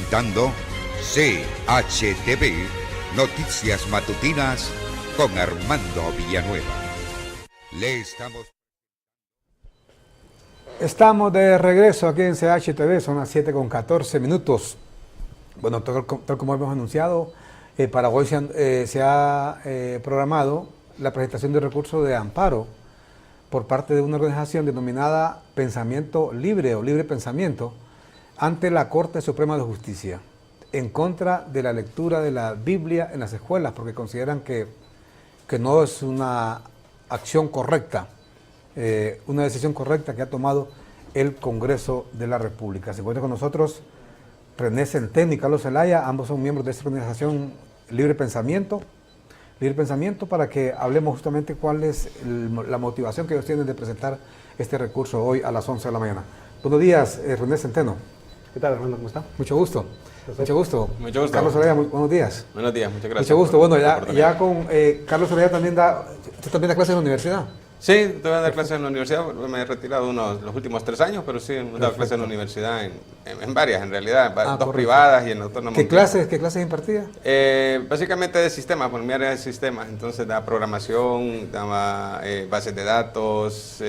presentando CHTV, Noticias Matutinas con Armando Villanueva. Estamos de regreso aquí en CHTV, son las 7:14. Bueno, tal como hemos anunciado, para hoy se ha programado la presentación de recurso de amparo por parte de una organización denominada Pensamiento Libre o Libre Pensamiento ante la Corte Suprema de Justicia, en contra de la lectura de la Biblia en las escuelas, porque consideran que no es una acción correcta, una decisión correcta que ha tomado el Congreso de la República. Se encuentra con nosotros René Centeno y Carlos Zelaya, ambos son miembros de esta organización Libre Pensamiento, para que hablemos justamente cuál es la motivación que ellos tienen de presentar este recurso hoy a las 11 de la mañana. Buenos días, René Centeno. ¿Qué tal, Armando? ¿Cómo está? Mucho gusto. Mucho gusto. Mucho gusto. Carlos Zelaya, buenos días. Buenos días, muchas gracias. Mucho gusto. Bueno, ya con Carlos Zelaya usted también da clases en la universidad. Sí, te voy a dar clases en la universidad. Me he retirado los últimos 3 años, pero sí, he dado clases en la universidad, en varias en realidad, dos correcto. Privadas y en autónomas. ¿Qué clases impartía? Básicamente de sistemas, por mi área de sistemas. Entonces da programación, daba bases de datos,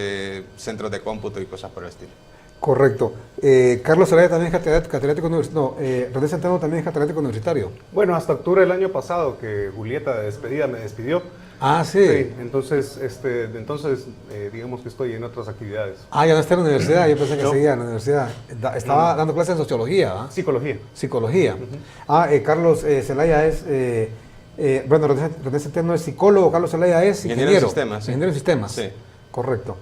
centros de cómputo y cosas por el estilo. Correcto. Carlos Zelaya también es catedrático universitario. René Centeno también es catedrático universitario. Bueno, hasta octubre del año pasado que Julieta de despedida me despidió. Ah, sí. Sí, entonces, digamos que estoy en otras actividades. Ah, ya no está en la universidad, yo pensé que seguía en la universidad. Estaba dando clases en sociología, ¿ah? Psicología. Carlos Zelaya es, René Centeno es psicólogo, Carlos Zelaya es ingeniero. Ingeniero en sistemas. Sí. Ingeniero en sistemas. Sí. Correcto.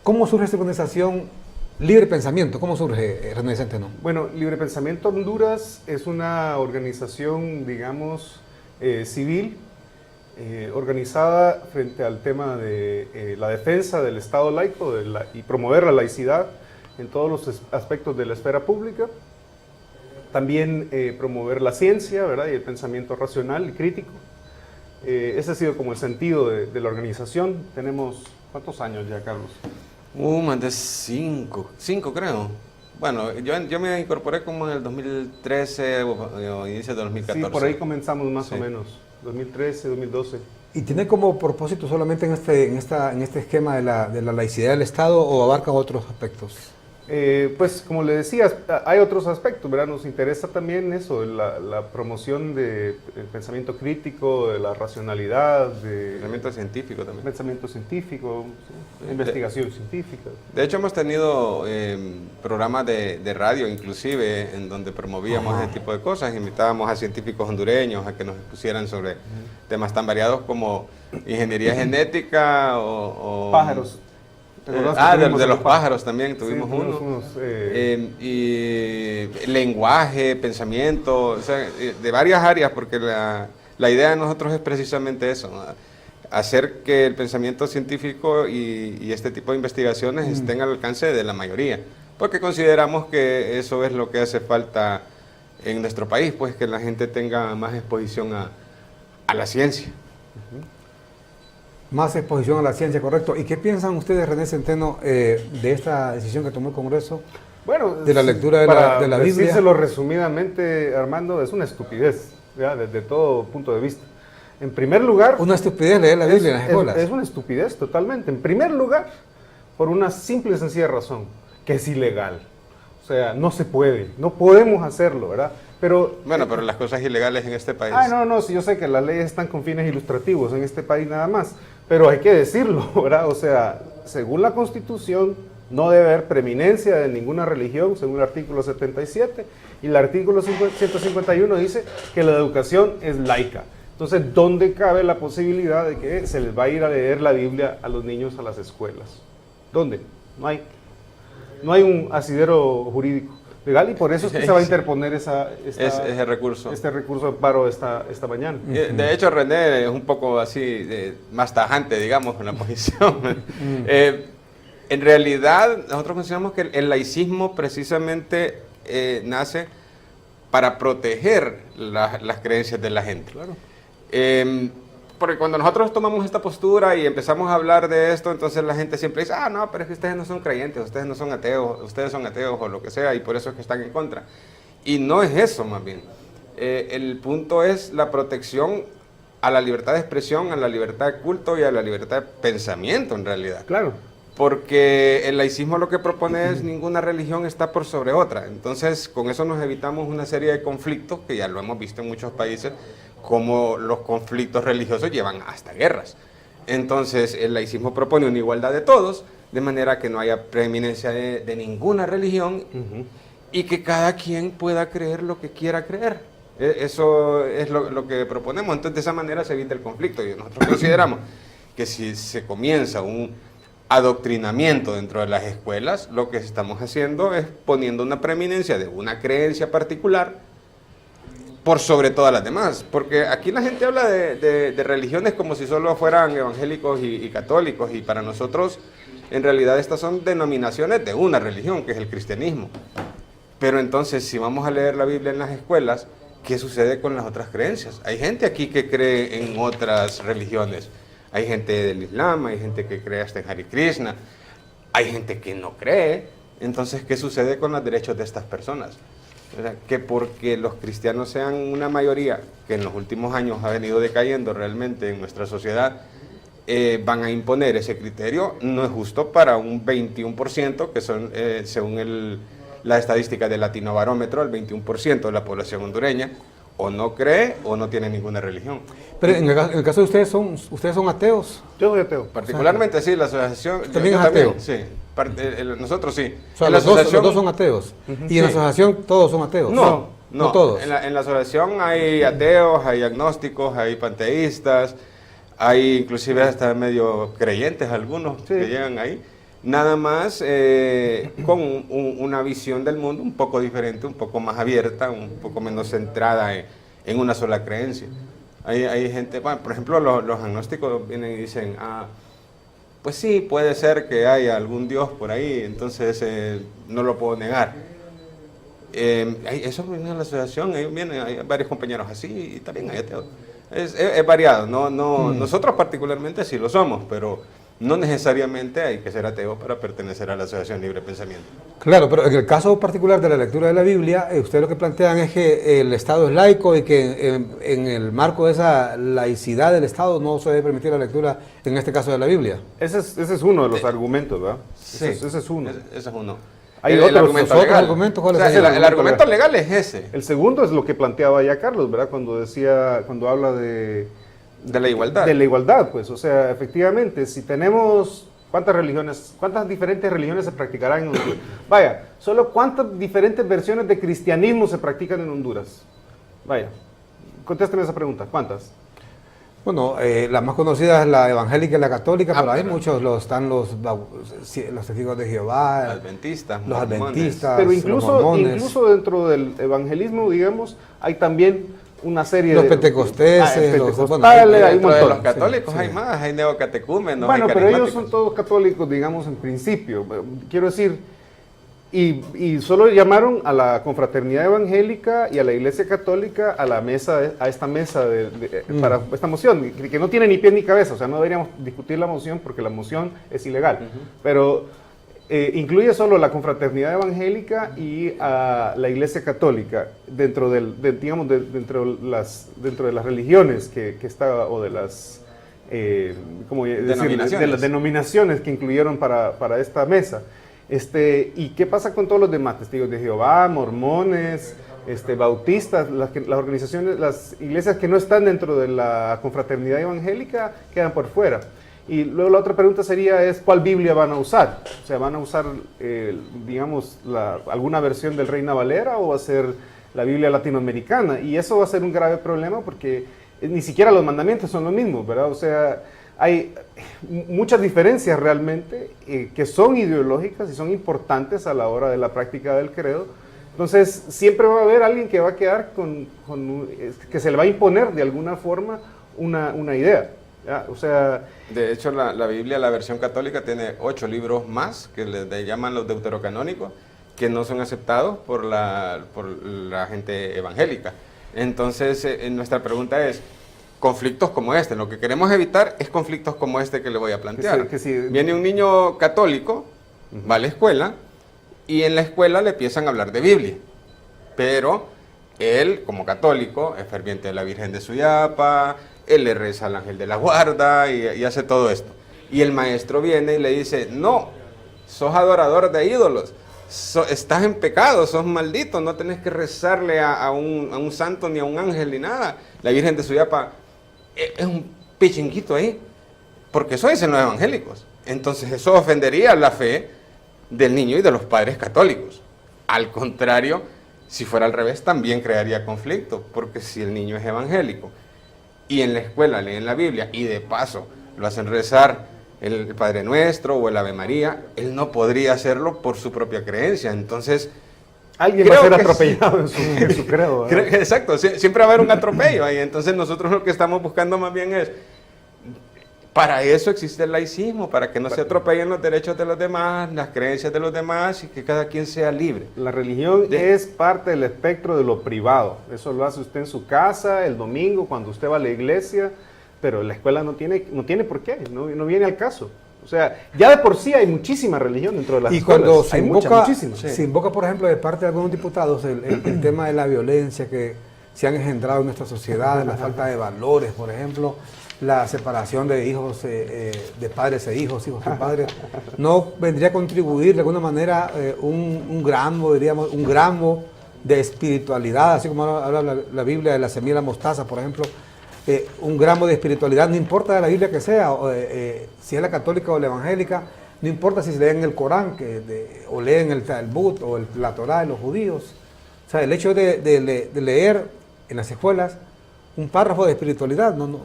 ¿Cómo surge esta organización Libre Pensamiento? ¿Cómo surge, René Centeno? Bueno, Libre Pensamiento Honduras es una organización, digamos, civil, organizada frente al tema de la defensa del Estado laico y promover la laicidad en todos los aspectos de la esfera pública. También promover la ciencia, ¿verdad? Y el pensamiento racional y crítico. Ese ha sido como el sentido de la organización. Tenemos, ¿cuántos años ya, Carlos? Más de 5 creo. Bueno, yo me incorporé como en el 2013 o inicio de 2014. Sí, por ahí comenzamos más o menos. 2013, 2012. ¿Y tiene como propósito solamente en este esquema de la laicidad del Estado o abarca otros aspectos? Pues como le decías, hay otros aspectos, ¿verdad? Nos interesa también eso, la promoción del pensamiento crítico, de la racionalidad, de Pensamiento científico también. Pensamiento científico, sí, investigación científica. De hecho hemos tenido programas de radio inclusive en donde promovíamos ese tipo de cosas, invitábamos a científicos hondureños a que nos expusieran sobre temas tan variados como ingeniería genética o pájaros. De los pájaros también tuvimos uno. Y lenguaje, pensamiento, o sea, de varias áreas, porque la idea de nosotros es precisamente eso, ¿no? Hacer que el pensamiento científico y este tipo de investigaciones estén al alcance de la mayoría, porque consideramos que eso es lo que hace falta en nuestro país, pues que la gente tenga más exposición a la ciencia. Más exposición a la ciencia, correcto. ¿Y qué piensan ustedes, René Centeno, de esta decisión que tomó el Congreso? Bueno, de la lectura de la Biblia. Decírselo resumidamente, Armando, es una estupidez, ¿ya? Desde todo punto de vista. En primer lugar... Una estupidez leer la Biblia en las escuelas. Es una estupidez, totalmente. En primer lugar, por una simple y sencilla razón, que es ilegal. O sea, no se puede, no podemos hacerlo, ¿verdad? Pero las cosas ilegales en este país... sí, yo sé que las leyes están con fines ilustrativos en este país nada más, pero hay que decirlo, ¿verdad? O sea, según la Constitución, no debe haber preeminencia de ninguna religión, según el artículo 77, y el artículo 151 dice que la educación es laica. Entonces, ¿dónde cabe la posibilidad de que se les va a ir a leer la Biblia a los niños a las escuelas? ¿Dónde? No hay un asidero jurídico legal y por eso es que se va a interponer ese recurso. Este recurso de amparo esta mañana. De hecho, René es un poco así, más tajante, digamos, en la posición. En realidad, nosotros consideramos que el laicismo precisamente nace para proteger las creencias de la gente. Claro. Porque cuando nosotros tomamos esta postura y empezamos a hablar de esto, entonces la gente siempre dice, no, pero es que ustedes no son creyentes, ustedes no son ateos, ustedes son ateos o lo que sea, y por eso es que están en contra. Y no es eso, más bien. El punto es la protección a la libertad de expresión, a la libertad de culto y a la libertad de pensamiento, en realidad. Claro. Porque el laicismo lo que propone es ninguna religión está por sobre otra. Entonces, con eso nos evitamos una serie de conflictos, que ya lo hemos visto en muchos países, como los conflictos religiosos llevan hasta guerras. Entonces, el laicismo propone una igualdad de todos, de manera que no haya preeminencia de ninguna religión y que cada quien pueda creer lo que quiera creer. Eso es lo que proponemos. Entonces, de esa manera se evita el conflicto. Y nosotros consideramos que si se comienza un adoctrinamiento dentro de las escuelas, lo que estamos haciendo es poniendo una preeminencia de una creencia particular por sobre todas las demás. Porque aquí la gente habla de religiones como si solo fueran evangélicos y católicos, y para nosotros, en realidad, estas son denominaciones de una religión, que es el cristianismo. Pero entonces, si vamos a leer la Biblia en las escuelas, ¿qué sucede con las otras creencias? Hay gente aquí que cree en otras religiones. Hay gente del Islam, hay gente que cree hasta en Hare Krishna, hay gente que no cree. Entonces, ¿qué sucede con los derechos de estas personas? O sea, que porque los cristianos sean una mayoría, que en los últimos años ha venido decayendo realmente en nuestra sociedad, van a imponer ese criterio, no es justo para un 21%, que son, según la estadística del Latino Barómetro, el 21% de la población hondureña, o no cree o no tiene ninguna religión. Pero en el caso de ustedes son ateos. Yo soy ateo. Particularmente, sí, la asociación... ¿También es ateo? Sí, nosotros sí. O sea, los dos son ateos. ¿Y en la asociación todos son ateos? No todos. En la asociación hay ateos, hay agnósticos, hay panteístas, hay inclusive hasta medio creyentes algunos que llegan ahí. Nada más con una visión del mundo un poco diferente, un poco más abierta, un poco menos centrada en una sola creencia. Hay gente, bueno, por ejemplo, los agnósticos vienen y dicen, pues sí, puede ser que haya algún Dios por ahí, entonces no lo puedo negar. Eso viene a la asociación, hay varios compañeros así y también hay ateos. Es variado, nosotros particularmente sí lo somos, pero no necesariamente hay que ser ateo para pertenecer a la Asociación Libre Pensamiento. Claro, pero en el caso particular de la lectura de la Biblia, ustedes lo que plantean es que el Estado es laico y que en el marco de esa laicidad del Estado no se debe permitir la lectura, en este caso de la Biblia. Ese es uno de los argumentos, ¿verdad? Sí, ese es uno. Ese es uno. Hay el argumento legal. Argumentos, ¿cuál es el argumento legal es ese. El segundo es lo que planteaba ya Carlos, ¿verdad? Cuando habla de la igualdad. De la igualdad, pues, o sea, efectivamente, si tenemos, ¿cuántas diferentes religiones se practicarán en Honduras? Vaya, solo cuántas diferentes versiones de cristianismo se practican en Honduras. Vaya, contésteme esa pregunta, ¿cuántas? Bueno, la más conocida es la evangélica y la católica, pero hay muchos, están los testigos de Jehová, adventistas, los adventistas, pero los mormones. incluso dentro del evangelismo, digamos, hay también una serie los de... pentecosteses, los pentecostales, hay un montón. De los católicos hay más, hay neocatecúmenos, bueno, hay pero ellos carismáticos. son todos católicos, digamos, en principio. Quiero decir, y solo llamaron a la confraternidad evangélica y a la iglesia católica a la mesa, a esta mesa para esta moción, que no tiene ni pie ni cabeza, o sea, no deberíamos discutir la moción porque la moción es ilegal, pero incluye solo la confraternidad evangélica y a la iglesia católica dentro dentro de las religiones que está, o de las denominaciones. de las denominaciones que incluyeron para esta mesa. ¿Y qué pasa con todos los demás? Testigos de Jehová, mormones, bautistas, las organizaciones, las iglesias que no están dentro de la confraternidad evangélica quedan por fuera. Y luego la otra pregunta sería ¿cuál Biblia van a usar? O sea, ¿van a usar, digamos, alguna versión del Reina Valera o va a ser la Biblia latinoamericana? Y eso va a ser un grave problema porque ni siquiera los mandamientos son los mismos, ¿verdad? O sea, hay muchas diferencias realmente que son ideológicas y son importantes a la hora de la práctica del credo. Entonces, siempre va a haber alguien que va a quedar que se le va a imponer de alguna forma una idea. ¿Ya? O sea, de hecho, la Biblia, la versión católica, tiene 8 libros más que le llaman los deuterocanónicos, que no son aceptados por la gente evangélica. Entonces, nuestra pregunta es, conflictos como este, lo que queremos evitar es conflictos como este que le voy a plantear. Viene un niño católico, va a la escuela, y en la escuela le empiezan a hablar de Biblia. pero él, como católico, es ferviente de la Virgen de Suyapa, él le reza al ángel de la guarda y hace todo esto. Y el maestro viene y le dice, no, sos adorador de ídolos, estás en pecado, sos maldito, no tenés que rezarle a un santo ni a un ángel ni nada. La Virgen de Suyapa es un pichinguito ahí, porque eso dicen los evangélicos. Entonces eso ofendería la fe del niño y de los padres católicos. Al contrario, si fuera al revés, también crearía conflicto, porque si el niño es evangélico y en la escuela leen la Biblia y de paso lo hacen rezar el Padre Nuestro o el Ave María, él no podría hacerlo por su propia creencia. Entonces, alguien va a ser atropellado en su credo. Exacto, siempre va a haber un atropello ahí. Entonces nosotros lo que estamos buscando más bien es, para eso existe el laicismo, para que no se atropellen los derechos de los demás, las creencias de los demás y que cada quien sea libre. La religión es parte del espectro de lo privado. Eso lo hace usted en su casa, el domingo, cuando usted va a la iglesia, pero la escuela no tiene por qué, no viene al caso. O sea, ya de por sí hay muchísima religión dentro de las escuelas. Y cuando se invoca, por ejemplo, de parte de algunos diputados el tema de la violencia que se han engendrado en nuestra sociedad, la falta de valores, por ejemplo, la separación de hijos, de padres e hijos, hijos y padres, ¿no vendría a contribuir de alguna manera un gramo, diríamos, un gramo de espiritualidad, así como habla la Biblia de la semilla de la mostaza, por ejemplo? Un gramo de espiritualidad, no importa de la Biblia que sea, si es la católica o la evangélica, no importa si se leen el Corán o leen el Talmud o la Torá de los judíos. O sea, el hecho de leer en las escuelas un párrafo de espiritualidad no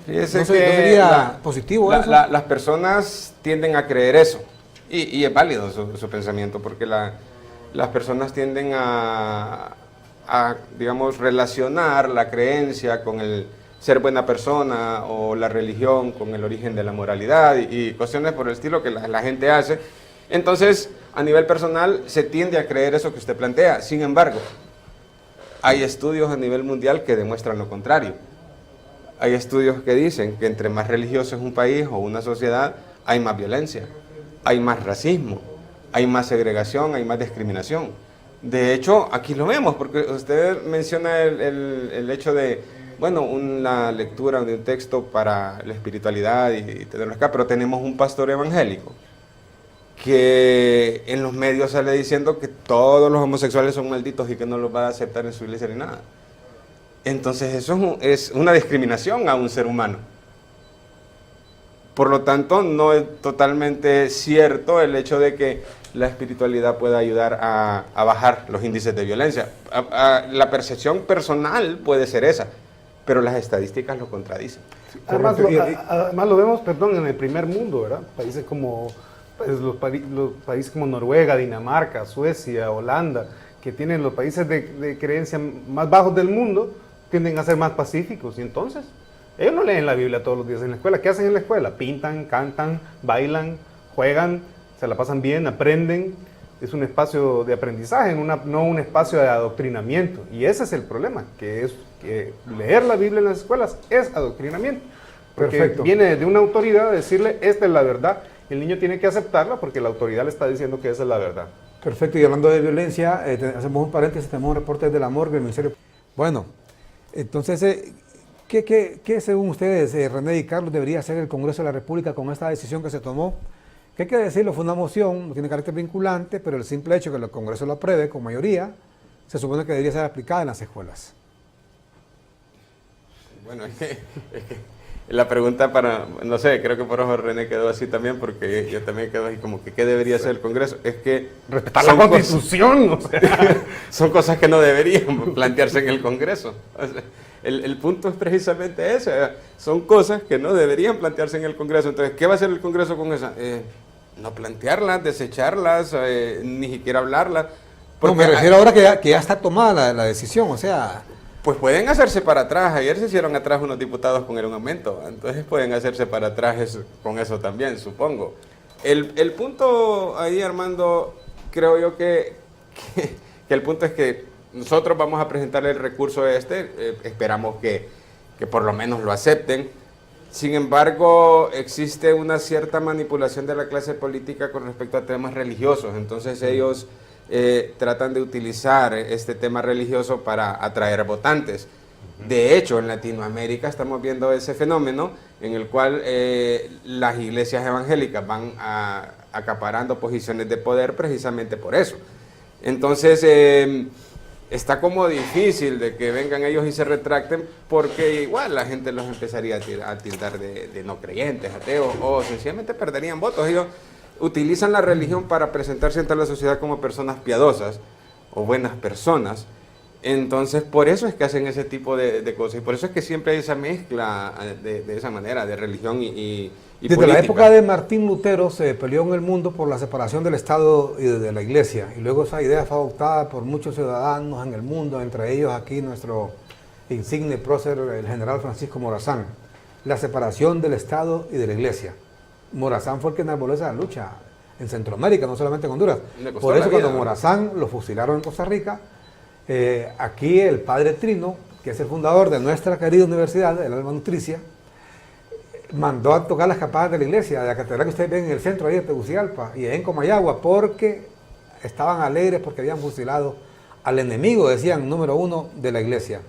sería positivo eso. Las personas tienden a creer eso y es válido su pensamiento, porque las personas tienden a, digamos, relacionar la creencia con el ser buena persona o la religión con el origen de la moralidad y cuestiones por el estilo que la gente hace. Entonces, a nivel personal, se tiende a creer eso que usted plantea. Sin embargo, hay estudios a nivel mundial que demuestran lo contrario. Hay estudios que dicen que entre más religioso es un país o una sociedad, hay más violencia, hay más racismo, hay más segregación, hay más discriminación. De hecho, aquí lo vemos, porque usted menciona el hecho de, bueno, una lectura de un texto para la espiritualidad y tenerlo acá, pero tenemos un pastor evangélico que en los medios sale diciendo que todos los homosexuales son malditos y que no los va a aceptar en su iglesia ni nada. Entonces eso es una discriminación a un ser humano. Por lo tanto, no es totalmente cierto el hecho de que la espiritualidad pueda ayudar a bajar los índices de violencia. La percepción personal puede ser esa, pero las estadísticas lo contradicen. Además lo vemos, en el primer mundo, ¿verdad? Países como los países como Noruega, Dinamarca, Suecia, Holanda, que tienen los países de creencia más bajos del mundo, tienden a ser más pacíficos. Y entonces, ellos no leen la Biblia todos los días en la escuela. ¿Qué hacen en la escuela? Pintan, cantan, bailan, juegan, se la pasan bien, aprenden. Es un espacio de aprendizaje, no un espacio de adoctrinamiento. Y ese es el problema, que leer la Biblia en las escuelas es adoctrinamiento. Porque Perfecto. Viene de una autoridad a decirle, esta es la verdad. El niño tiene que aceptarla porque la autoridad le está diciendo que esa es la verdad. Perfecto, y hablando de violencia, hacemos un paréntesis, tenemos un reporte de la morgue del Ministerio. Bueno, entonces, ¿qué según ustedes, René y Carlos, debería hacer el Congreso de la República con esta decisión que se tomó? Que hay que decirlo, fue una moción, no tiene carácter vinculante, pero el simple hecho de que el Congreso lo apruebe con mayoría, se supone que debería ser aplicada en las escuelas. Bueno, es que la pregunta no sé, creo que por ojo René quedó así también, porque yo también quedo así como que ¿qué debería hacer el Congreso? Es que respetar la Constitución, son cosas que no deberían plantearse en el Congreso. O sea, el punto es precisamente ese, son cosas que no deberían plantearse en el Congreso. Entonces, ¿qué va a hacer el Congreso con esas? No plantearlas, desecharlas, ni siquiera hablarlas. No, me refiero ahora que ya está tomada la decisión, o sea... Pues pueden hacerse para atrás. Ayer se hicieron atrás unos diputados con el aumento, entonces pueden hacerse para atrás con eso también, supongo. El punto ahí, Armando, creo yo que el punto es que nosotros vamos a presentarle el recurso esperamos que por lo menos lo acepten. Sin embargo, existe una cierta manipulación de la clase política con respecto a temas religiosos, entonces ellos tratan de utilizar este tema religioso para atraer votantes. De hecho, en Latinoamérica estamos viendo ese fenómeno en el cual las iglesias evangélicas van acaparando posiciones de poder precisamente por eso. Entonces, está como difícil de que vengan ellos y se retracten, porque igual la gente los empezaría a tildar de no creyentes, ateos, o sencillamente perderían votos. Ellos utilizan la religión para presentarse ante la sociedad como personas piadosas o buenas personas. Entonces, por eso es que hacen ese tipo de cosas, y por eso es que siempre hay esa mezcla de esa manera, de religión y Desde política. la época de Martín Lutero se peleó en el mundo por la separación del Estado y de la Iglesia, y luego esa idea fue adoptada por muchos ciudadanos en el mundo, entre ellos aquí nuestro insigne prócer, el general Francisco Morazán, la separación del Estado y de la Iglesia. Morazán fue el que enarboló esa lucha en Centroamérica, no solamente en Honduras. Por eso cuando Morazán lo fusilaron en Costa Rica, aquí el padre Trino, que es el fundador de nuestra querida universidad, el Alma Nutricia, mandó a tocar las campanas de la iglesia, de la catedral que ustedes ven en el centro ahí de Tegucigalpa y en Comayagua, porque estaban alegres porque habían fusilado al enemigo, decían, número 1 de la iglesia,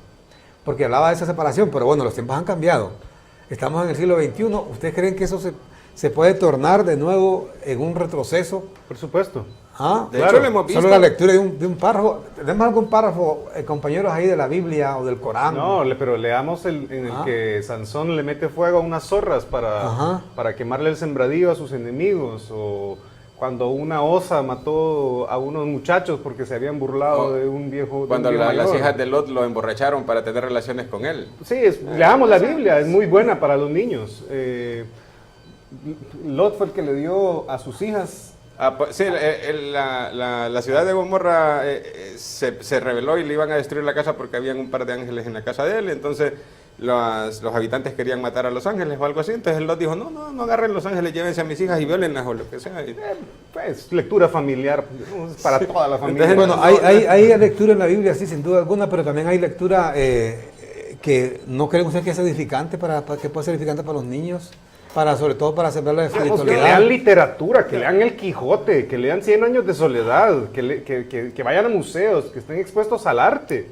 porque hablaba de esa separación. Pero bueno, los tiempos han cambiado, estamos en el siglo XXI. ¿Ustedes creen que eso se puede tornar de nuevo en un retroceso? Por supuesto. ¿Ah? De hecho, lo hemos visto. Solo la lectura de un párrafo. ¿Tenemos algún párrafo, compañeros, ahí de la Biblia o del Corán? No, pero leamos en el que Sansón le mete fuego a unas zorras para quemarle el sembradío a sus enemigos, o cuando una osa mató a unos muchachos porque se habían burlado de un viejo. Cuando de un viejo las mayor. hijas de Lot lo emborracharon para tener relaciones con él. Sí, leamos la Biblia, es muy buena para los niños. Lot fue el que le dio a sus hijas. Sí, la ciudad de Gomorra se rebeló y le iban a destruir la casa porque habían un par de ángeles en la casa de él. Entonces los habitantes querían matar a los ángeles o algo así. Entonces Lot dijo, no agarren los ángeles, llévense a mis hijas y violenlas o lo que sea. Pues lectura familiar para toda la familia. Entonces, bueno, hay lectura en la Biblia, sí, sin duda alguna, pero también hay lectura que no creen ustedes que es edificante, que puede ser edificante para los niños. Sobre todo para sembrar la espiritualidad. Que lean literatura, que lean El Quijote, que lean 100 años de soledad, que vayan a museos, que estén expuestos al arte,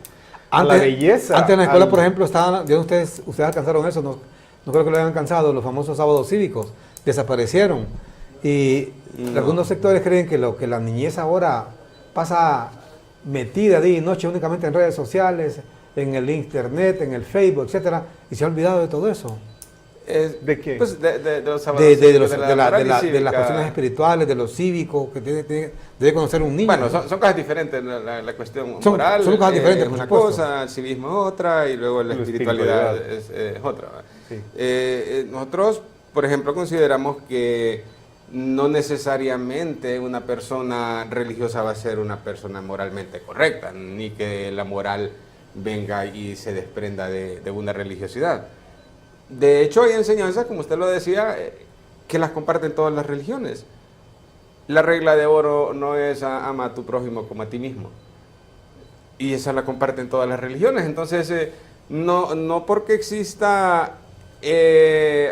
a la belleza. Antes en la escuela, por ejemplo, ustedes alcanzaron eso, no creo que lo hayan alcanzado, los famosos sábados cívicos, desaparecieron. Y algunos sectores creen que lo que la niñez ahora pasa metida día y noche únicamente en redes sociales, en el internet, en el Facebook, etcétera, y se ha olvidado de todo eso. ¿De qué? Pues de los sábados de las cuestiones espirituales, de lo cívico, que debe conocer un niño. Bueno, son cosas diferentes, la cuestión son moral cosas diferentes, es por una supuesto. cosa, el civismo es otra, y luego la espiritualidad es otra. Sí. Nosotros, por ejemplo, consideramos que no necesariamente una persona religiosa va a ser una persona moralmente correcta, ni que la moral venga y se desprenda de una religiosidad. De hecho, hay enseñanzas, como usted lo decía, que las comparten todas las religiones. La regla de oro no es ama a tu prójimo como a ti mismo. Y esa la comparten todas las religiones. Entonces, no porque exista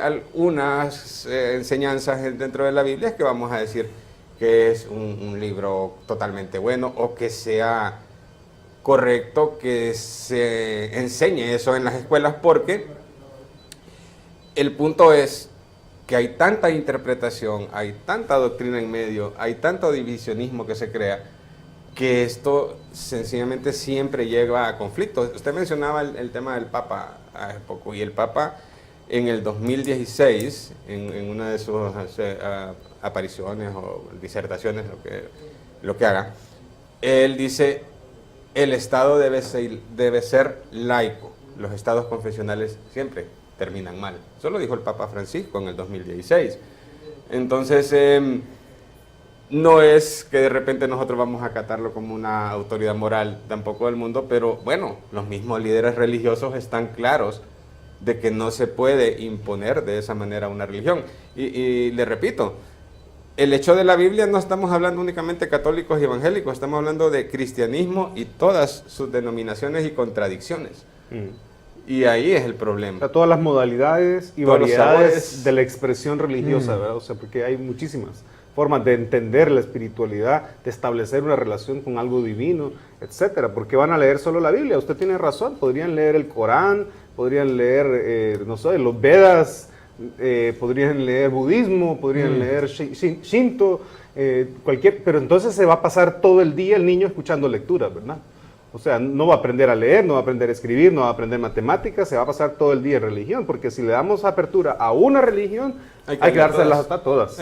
algunas enseñanzas dentro de la Biblia es que vamos a decir que es un libro totalmente bueno o que sea correcto que se enseñe eso en las escuelas, porque el punto es que hay tanta interpretación, hay tanta doctrina en medio, hay tanto divisionismo que se crea, que esto sencillamente siempre lleva a conflictos. Usted mencionaba el tema del Papa hace poco, y el Papa en el 2016, en una de sus apariciones o disertaciones, lo que haga, él dice, el Estado debe ser laico, los estados confesionales siempre terminan mal. Eso lo dijo el Papa Francisco en el 2016. Entonces, no es que de repente nosotros vamos a acatarlo como una autoridad moral tampoco del mundo, pero bueno, los mismos líderes religiosos están claros de que no se puede imponer de esa manera una religión. Y le repito, el hecho de la Biblia no estamos hablando únicamente de católicos y evangélicos, estamos hablando de cristianismo y todas sus denominaciones y contradicciones. Y ahí es el problema. O sea, todas las modalidades y variedades de la expresión religiosa, ¿verdad? O sea, porque hay muchísimas. formas de entender la espiritualidad, de establecer una relación con algo divino, etcétera. Porque van a leer solo la Biblia. Usted tiene razón, podrían leer el Corán, podrían leer, no sé, los Vedas, podrían leer budismo, podrían leer Shinto, pero entonces se va a pasar todo el día el niño escuchando lecturas, ¿verdad? O sea, no va a aprender a leer, no va a aprender a escribir, no va a aprender matemáticas, se va a pasar todo el día en religión, porque si le damos apertura a una religión, hay que dárselas a todas.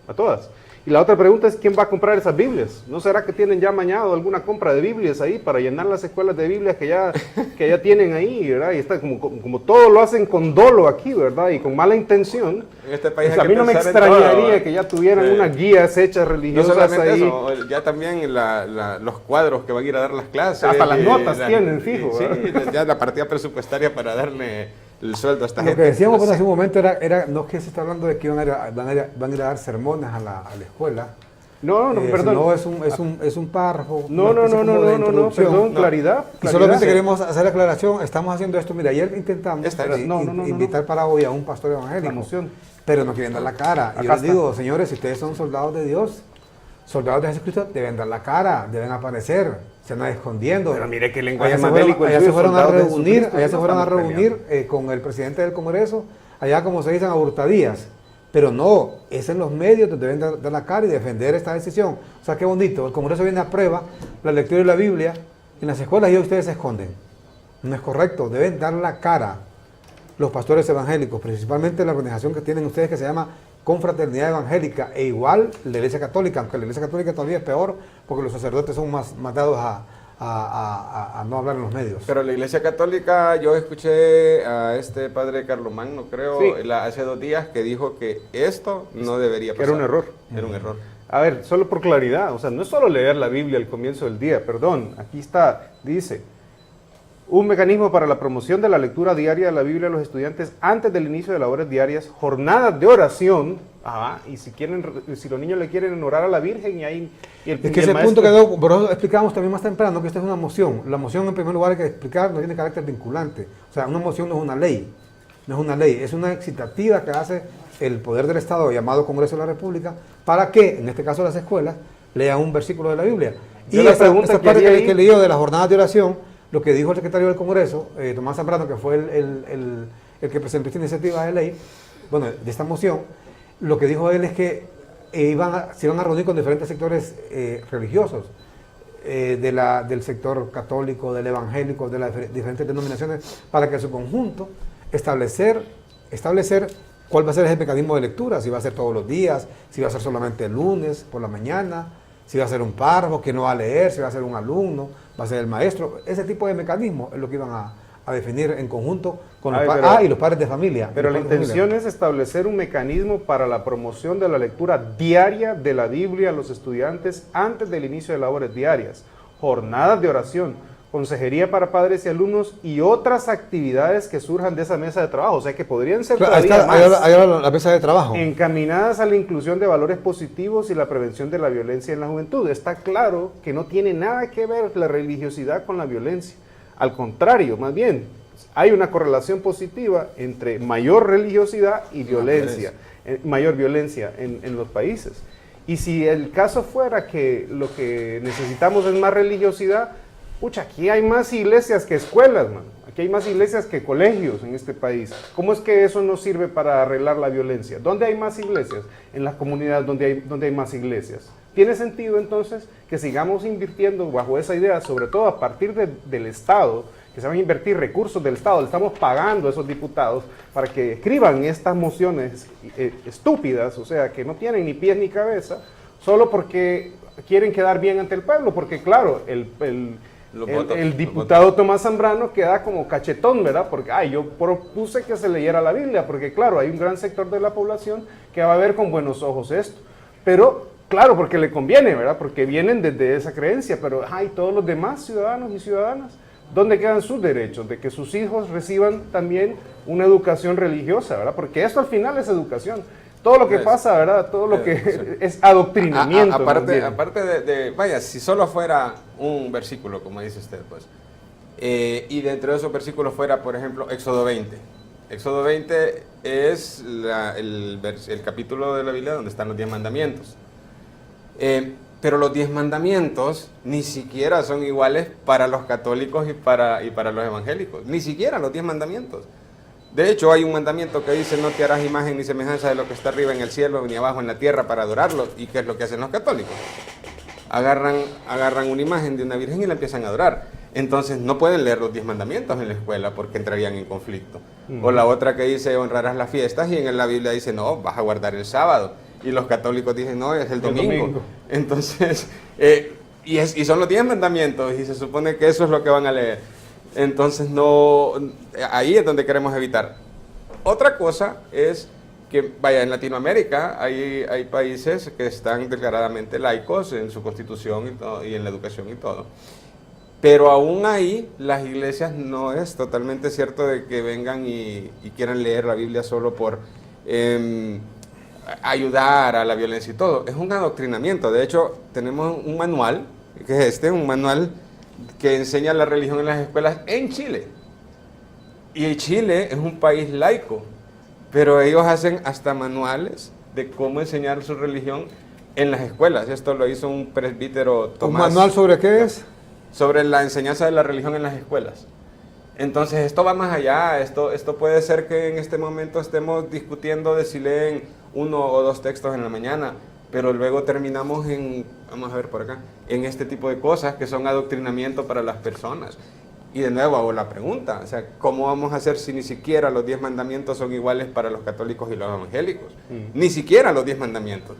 A todas. Y la otra pregunta es, ¿quién va a comprar esas Biblias? ¿No será que tienen ya mañado alguna compra de Biblias ahí para llenar las escuelas de Biblias que ya tienen ahí, ¿verdad? Y está como todo lo hacen con dolo aquí, ¿verdad? Y con mala intención. En este país pues a mí no me extrañaría que ya tuvieran unas guías hechas religiosas no solamente ahí. Eso, ya también los cuadros que van a ir a dar las clases. Hasta las notas tienen, fijo. Sí, ya la partida presupuestaria para darle el sueldo a esta gente. Lo que decíamos hace un momento era no es que se está hablando de que van a ir a dar sermones a la escuela. No, perdón. No, es un párrafo. No, perdón, claridad. Y solamente queremos hacer la aclaración, estamos haciendo esto, mira, ayer intentamos invitar para hoy a un pastor evangélico, pero no quieren dar la cara. Y yo les digo, señores, si ustedes son soldados de Dios, soldados de Jesucristo, deben dar la cara, deben aparecer. Se andan escondiendo. Pero mire qué lenguaje más bélico. Allá se fueron a reunir con el presidente del Congreso, allá como se dicen a hurtadillas. Pero no, es en los medios donde deben dar la cara y defender esta decisión. O sea, qué bonito. El Congreso viene a prueba la lectura de la Biblia. En las escuelas y ustedes se esconden. No es correcto. Deben dar la cara los pastores evangélicos, principalmente la organización que tienen ustedes que se llama Confraternidad Evangélica, e igual la Iglesia Católica, aunque la Iglesia Católica todavía es peor porque los sacerdotes son más dados a no hablar en los medios. Pero la Iglesia Católica, yo escuché a este padre Carlomagno, creo, hace 2 días, que dijo que esto no debería pasar. Era un error. Era un error. A ver, solo por claridad, o sea, no es solo leer la Biblia al comienzo del día, perdón, aquí está, dice, un mecanismo para la promoción de la lectura diaria de la Biblia a los estudiantes antes del inicio de labores diarias, jornadas de oración, y si los niños le quieren orar a la Virgen y ahí... es que ese punto quedó, por eso explicamos también más temprano que esta es una moción. La moción en primer lugar hay que explicar, no tiene carácter vinculante. O sea, una moción no es una ley, es una excitativa que hace el poder del Estado llamado Congreso de la República para que, en este caso las escuelas, lean un versículo de la Biblia. Y la pregunta parte que leyó de las jornadas de oración, lo que dijo el secretario del Congreso, Tomás Zambrano, que fue el que presentó esta iniciativa de ley, bueno, de esta moción, lo que dijo él es que se iban a reunir con diferentes sectores religiosos, del sector católico, del evangélico, de las diferentes denominaciones, para que en su conjunto establecer cuál va a ser ese mecanismo de lectura, si va a ser todos los días, si va a ser solamente el lunes por la mañana, si va a ser un párrafo que no va a leer, si va a ser un alumno, va a ser el maestro. Ese tipo de mecanismo es lo que iban a definir en conjunto con y los padres de familia. Pero la intención es establecer un mecanismo para la promoción de la lectura diaria de la Biblia a los estudiantes antes del inicio de labores diarias, jornadas de oración, consejería para padres y alumnos y otras actividades que surjan de esa mesa de trabajo, o sea que podrían ser todavía más la mesa de trabajo encaminadas a la inclusión de valores positivos y la prevención de la violencia en la juventud. Está claro que no tiene nada que ver la religiosidad con la violencia, al contrario, más bien hay una correlación positiva entre mayor religiosidad y violencia, mayor violencia en los países. Y si el caso fuera que lo que necesitamos es más religiosidad, pucha, aquí hay más iglesias que escuelas, man. Aquí hay más iglesias que colegios en este país. ¿Cómo es que eso no sirve para arreglar la violencia? ¿Dónde hay más iglesias? En las comunidades donde hay más iglesias. ¿Tiene sentido entonces que sigamos invirtiendo bajo esa idea, sobre todo a partir del Estado, que se van a invertir recursos del Estado? Le estamos pagando a esos diputados para que escriban estas mociones estúpidas, o sea, que no tienen ni pies ni cabeza, solo porque quieren quedar bien ante el pueblo, porque claro, el diputado Tomás Zambrano queda como cachetón, ¿verdad? Porque yo propuse que se leyera la Biblia, porque claro, hay un gran sector de la población que va a ver con buenos ojos esto. Pero, claro, porque le conviene, ¿verdad? Porque vienen desde esa creencia, pero todos los demás ciudadanos y ciudadanas, ¿dónde quedan sus derechos? De que sus hijos reciban también una educación religiosa, ¿verdad? Porque esto al final es educación. Todo lo que pasa, ¿verdad? Todo lo que es adoctrinamiento. Aparte vaya, si solo fuera un versículo, como dice usted, pues, y dentro de esos versículos fuera, por ejemplo, Éxodo 20, Éxodo 20 es el capítulo de la Biblia donde están los 10 mandamientos. Pero los 10 mandamientos ni siquiera son iguales para los católicos y para los evangélicos. Ni siquiera los 10 mandamientos. De hecho, hay un mandamiento que dice: no te harás imagen ni semejanza de lo que está arriba en el cielo ni abajo en la tierra para adorarlo. ¿Y qué es lo que hacen los católicos? Agarran una imagen de una virgen y la empiezan a adorar. Entonces no pueden leer los 10 mandamientos en la escuela porque entrarían en conflicto. O la otra que dice: honrarás las fiestas, y en la Biblia dice: no, vas a guardar el sábado. Y los católicos dicen: no, es el domingo. Entonces, y son los 10 mandamientos y se supone que eso es lo que van a leer. Entonces no, ahí es donde queremos evitar. Otra cosa es que, vaya, en Latinoamérica hay países que están declaradamente laicos en su constitución y en la educación y todo. Pero aún ahí las iglesias no es totalmente cierto de que vengan y quieran leer la Biblia solo por ayudar a la violencia y todo. Es un adoctrinamiento. De hecho, tenemos un manual, que es un manual que enseña la religión en las escuelas en Chile. Y Chile es un país laico, pero ellos hacen hasta manuales de cómo enseñar su religión en las escuelas. Esto lo hizo un presbítero Tomás. ¿Un manual sobre qué es? Sobre la enseñanza de la religión en las escuelas. Entonces esto va más allá. Esto puede ser que en este momento estemos discutiendo de si leen 1 o 2 textos en la mañana, pero luego terminamos vamos a ver por acá, en este tipo de cosas que son adoctrinamiento para las personas. Y de nuevo hago la pregunta, o sea, ¿cómo vamos a hacer si ni siquiera los 10 mandamientos son iguales para los católicos y los evangélicos? Ni siquiera los 10 mandamientos.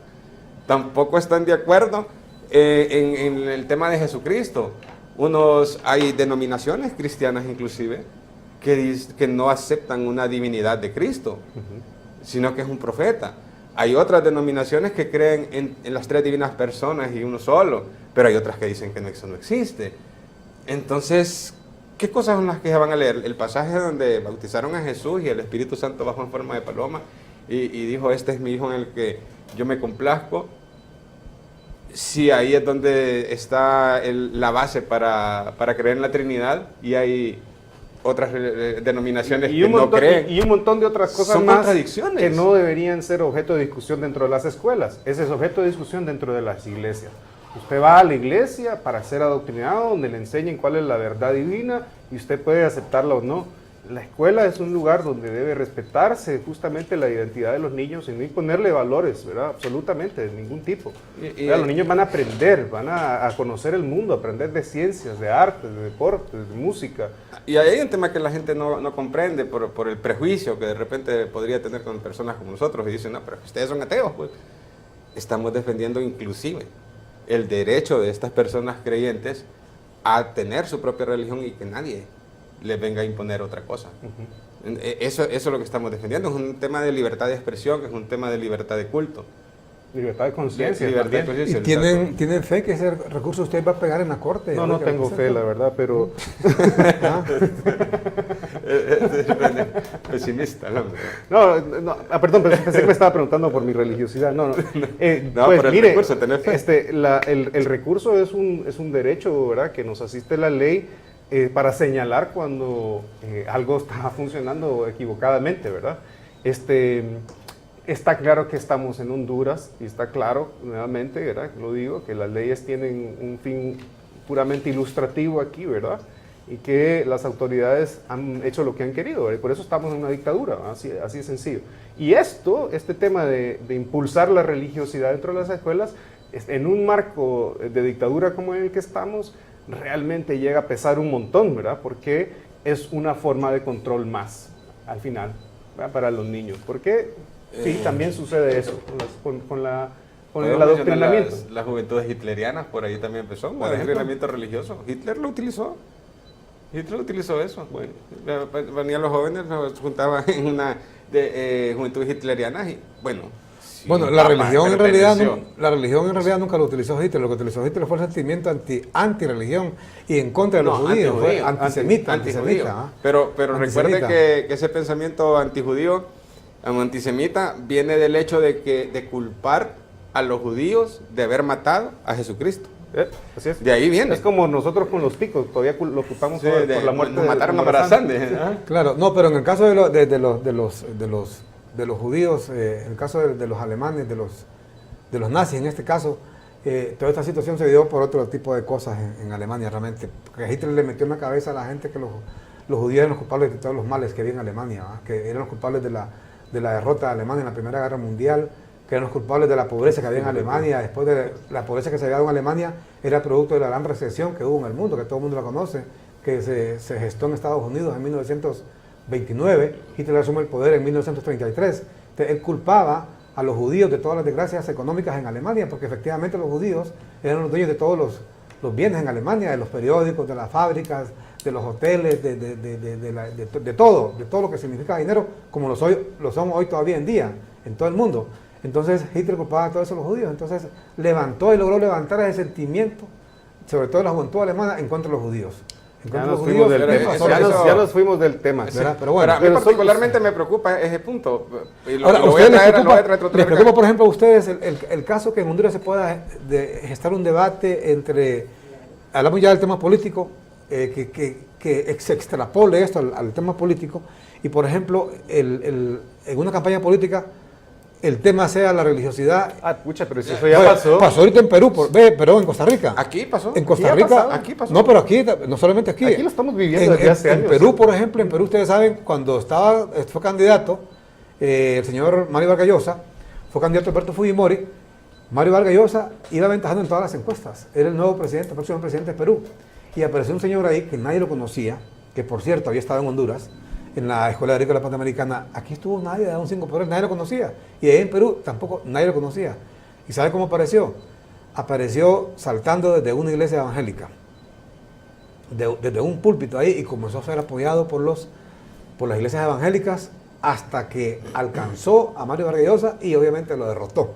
Tampoco están de acuerdo en el tema de Jesucristo. Hay denominaciones cristianas inclusive que no aceptan una divinidad de Cristo, sino que es un profeta. Hay otras denominaciones que creen en las 3 divinas personas y uno solo, pero hay otras que dicen que eso no existe. Entonces, ¿qué cosas son las que se van a leer? El pasaje donde bautizaron a Jesús y el Espíritu Santo bajó en forma de paloma y dijo: este es mi Hijo en el que yo me complazco. Sí, ahí es donde está la base para creer en la Trinidad, y hay otras denominaciones que no creen. Y un montón de otras cosas son más contradicciones que no deberían ser objeto de discusión dentro de las escuelas. Ese es objeto de discusión dentro de las iglesias. Usted va a la iglesia para ser adoctrinado, donde le enseñen cuál es la verdad divina y usted puede aceptarla o no. La escuela es un lugar donde debe respetarse justamente la identidad de los niños y no imponerle valores, ¿verdad? Absolutamente, de ningún tipo. Los niños van a aprender, van a conocer el mundo, a aprender de ciencias, de artes, de deportes, de música. Y hay un tema que la gente no comprende por el prejuicio que de repente podría tener con personas como nosotros y dicen: no, pero ustedes son ateos. Pues estamos defendiendo inclusive el derecho de estas personas creyentes a tener su propia religión y que nadie les venga a imponer otra cosa. Eso es lo que estamos defendiendo. Es un tema de libertad de expresión, es un tema de libertad de culto. Libertad de conciencia. ¿Y tienen fe que ese recurso usted va a pegar en la corte? No tengo fe, la verdad, pero... Pesimista, perdón, pensé que me estaba preguntando por mi religiosidad. Pues por el mire, recurso, tener fe. El recurso es un derecho, ¿verdad?, que nos asiste la ley para señalar cuando algo está funcionando equivocadamente, ¿verdad? Está claro que estamos en Honduras y está claro, nuevamente, ¿verdad?, lo digo, que las leyes tienen un fin puramente ilustrativo aquí, ¿verdad?, y que las autoridades han hecho lo que han querido, ¿verdad? Y por eso estamos en una dictadura, así de sencillo. Y este tema de impulsar la religiosidad dentro de las escuelas, en un marco de dictadura como en el que estamos, realmente llega a pesar un montón, ¿verdad? Porque es una forma de control más, al final, ¿verdad?, para los niños. Porque sí, también sucede eso con el adoctrinamiento. Las juventudes hitlerianas, por ahí también empezó, el adoctrinamiento religioso. Hitler lo utilizó eso. Bueno, venían los jóvenes, nos juntaban en una de juventudes hitlerianas y bueno... Bueno, la religión en realidad nunca lo utilizó Hitler. Lo que utilizó Hitler fue el sentimiento anti-religión y en contra de los judíos, fue antisemita. Pero recuerde que ese pensamiento antijudío, antisemita, viene del hecho de culpar a los judíos de haber matado a Jesucristo. Así es. De ahí viene. Es como nosotros con los ticos, todavía lo ocupamos por la muerte nos mataron a Morazán. Morazán. Claro, no, pero en el caso de los judíos, en el caso de los alemanes, de los nazis en este caso, toda esta situación se dio por otro tipo de cosas en Alemania realmente. Porque Hitler le metió en la cabeza a la gente que los judíos eran los culpables de todos los males que había en Alemania, ¿verdad? Que eran los culpables de la derrota de Alemania en la Primera Guerra Mundial, que eran los culpables de la pobreza que había en Alemania. Después de la pobreza que se había dado en Alemania, era producto de la gran recesión que hubo en el mundo, que todo el mundo la conoce, que se gestó en Estados Unidos en 1929. Hitler asume el poder en 1933. Entonces, él culpaba a los judíos de todas las desgracias económicas en Alemania, porque efectivamente los judíos eran los dueños de todos los bienes en Alemania, de los periódicos, de las fábricas, de los hoteles, de todo lo que significa dinero, como lo son hoy todavía en día, en todo el mundo. Entonces Hitler culpaba a todo eso a los judíos, entonces levantó y logró levantar ese sentimiento, sobre todo en la juventud alemana, en contra de los judíos. Ya nos fuimos del tema. Sí, pero bueno, a mí particularmente me preocupa ese punto. Y ahora, ¿les preocupa, por ejemplo, a ustedes el caso que en Honduras se pueda gestar un debate entre, hablamos ya del tema político, que se extrapole esto al tema político y, por ejemplo, en una campaña política el tema sea la religiosidad? Pucha, pero eso ya pasó. Pasó ahorita en Perú, pero en Costa Rica. Aquí pasó. En Costa Rica. Aquí pasó. No, pero aquí, no solamente aquí. Aquí lo estamos viviendo desde hace años. En Perú, por ejemplo, en Perú ustedes saben, cuando fue candidato, el señor Mario Vargas Llosa, fue candidato Alberto Fujimori. Mario Vargas Llosa iba aventajando en todas las encuestas. Era el nuevo presidente, el próximo presidente de Perú. Y apareció un señor ahí que nadie lo conocía, que por cierto había estado en Honduras, en la Escuela Agrícola Panamericana. Aquí estuvo nadie, de un 5 por nadie lo conocía. Y ahí en Perú tampoco nadie lo conocía. ¿Y sabe cómo apareció? Apareció saltando desde una iglesia evangélica, desde un púlpito ahí, y comenzó a ser apoyado por las iglesias evangélicas hasta que alcanzó a Mario Vargas Llosa y obviamente lo derrotó.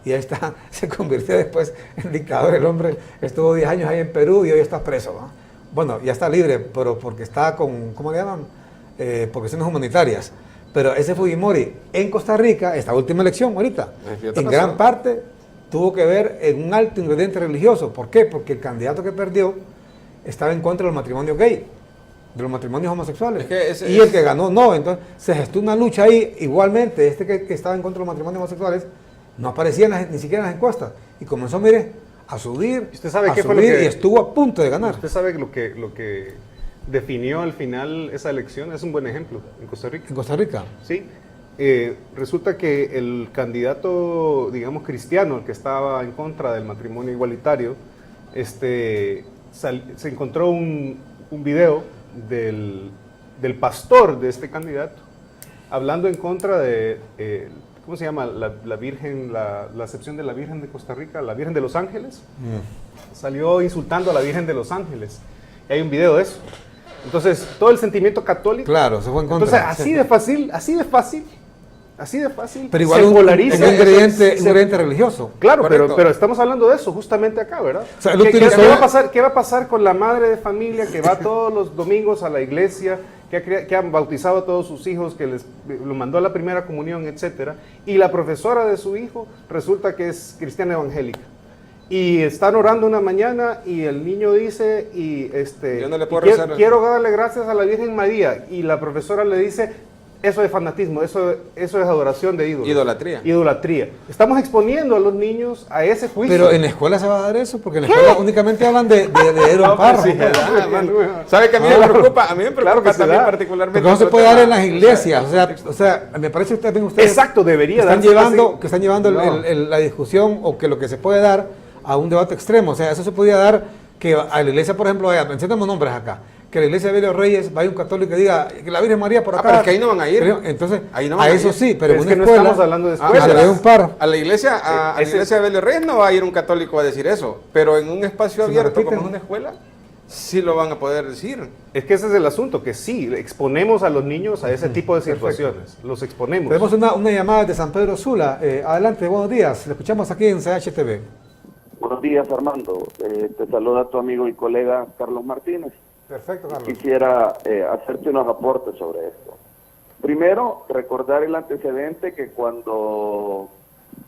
Y ahí está, se convirtió después en dictador. El hombre estuvo 10 años ahí en Perú y hoy está preso, ¿no? Bueno, ya está libre, pero porque está con, ¿cómo le llaman? Por cuestiones humanitarias. Pero ese Fujimori en Costa Rica, esta última elección ahorita, en gran parte tuvo que ver en un alto ingrediente religioso. ¿Por qué? Porque el candidato que perdió estaba en contra de los matrimonios gay, de los matrimonios homosexuales. Y el que ganó no. Entonces se gestó una lucha ahí. Igualmente, que estaba en contra de los matrimonios homosexuales no aparecía ni siquiera en las encuestas. Y comenzó, mire, a subir, ¿Usted sabe qué fue y estuvo a punto de ganar. Usted sabe lo que definió al final esa elección. Es un buen ejemplo en Costa Rica. ¿En Costa Rica? Sí. Resulta que el candidato, digamos, cristiano, el que estaba en contra del matrimonio igualitario, se encontró un video del pastor de este candidato hablando en contra de, ¿cómo se llama? La Virgen, la acepción de la Virgen de Costa Rica, la Virgen de los Ángeles. Salió insultando a la Virgen de los Ángeles. Y hay un video de eso. Entonces, todo el sentimiento católico. Claro, se fue en contra. Entonces, así de fácil. Pero igual se polariza. Un ingrediente religioso. Claro, pero estamos hablando de eso justamente acá, ¿verdad? O sea, ¿Qué va a pasar con la madre de familia que va todos los domingos a la iglesia, que ha bautizado a todos sus hijos, que lo mandó a la primera comunión, etcétera? Y la profesora de su hijo resulta que es cristiana evangélica. Y están orando una mañana y el niño dice, yo no le puedo rezar. Quiero darle gracias a la Virgen María. Y la profesora le dice, eso es fanatismo, eso es adoración de ídolos. Idolatría. Estamos exponiendo a los niños a ese juicio. Pero en la escuela se va a dar eso, porque en la escuela únicamente hablan de Edwin Parra. ¿Sabe que a mí me preocupa? A mí me preocupa también particularmente. Porque no se puede dar en las iglesias. O sea, me parece que ustedes exacto, debería que están llevando la discusión, o que lo que se puede dar a un debate extremo. O sea, eso se podía dar que a la iglesia, por ejemplo, mencionamos nombres acá, que a la iglesia de Belio Reyes vaya un católico y diga que la Virgen María por acá. Pero es que ahí no van a ir. Entonces, ahí no a eso sí, pero en una escuela. No estamos hablando de escuelas. A la iglesia de Belio Reyes no va a ir un católico a decir eso, pero en un espacio abierto como una escuela, sí lo van a poder decir. Es que ese es el asunto, que sí, exponemos a los niños a ese tipo de situaciones. Perfecto. Los exponemos. Tenemos una llamada de San Pedro Sula. Adelante, buenos días. Le escuchamos aquí en CHTV. Buenos días, Armando. Te saluda tu amigo y colega Carlos Martínez. Perfecto, Carlos. Quisiera hacerte unos aportes sobre esto. Primero, recordar el antecedente que cuando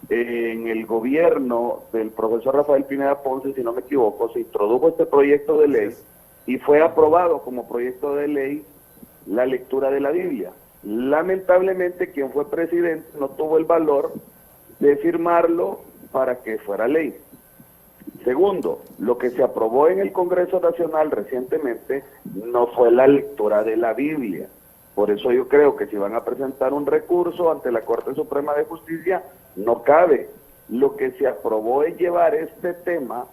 en el gobierno del profesor Rafael Pineda Ponce, si no me equivoco, se introdujo este proyecto de ley y fue aprobado como proyecto de ley la lectura de la Biblia. Lamentablemente, quien fue presidente no tuvo el valor de firmarlo para que fuera ley. Segundo, lo que se aprobó en el Congreso Nacional recientemente no fue la lectura de la Biblia. Por eso yo creo que si van a presentar un recurso ante la Corte Suprema de Justicia, no cabe. Lo que se aprobó es llevar este tema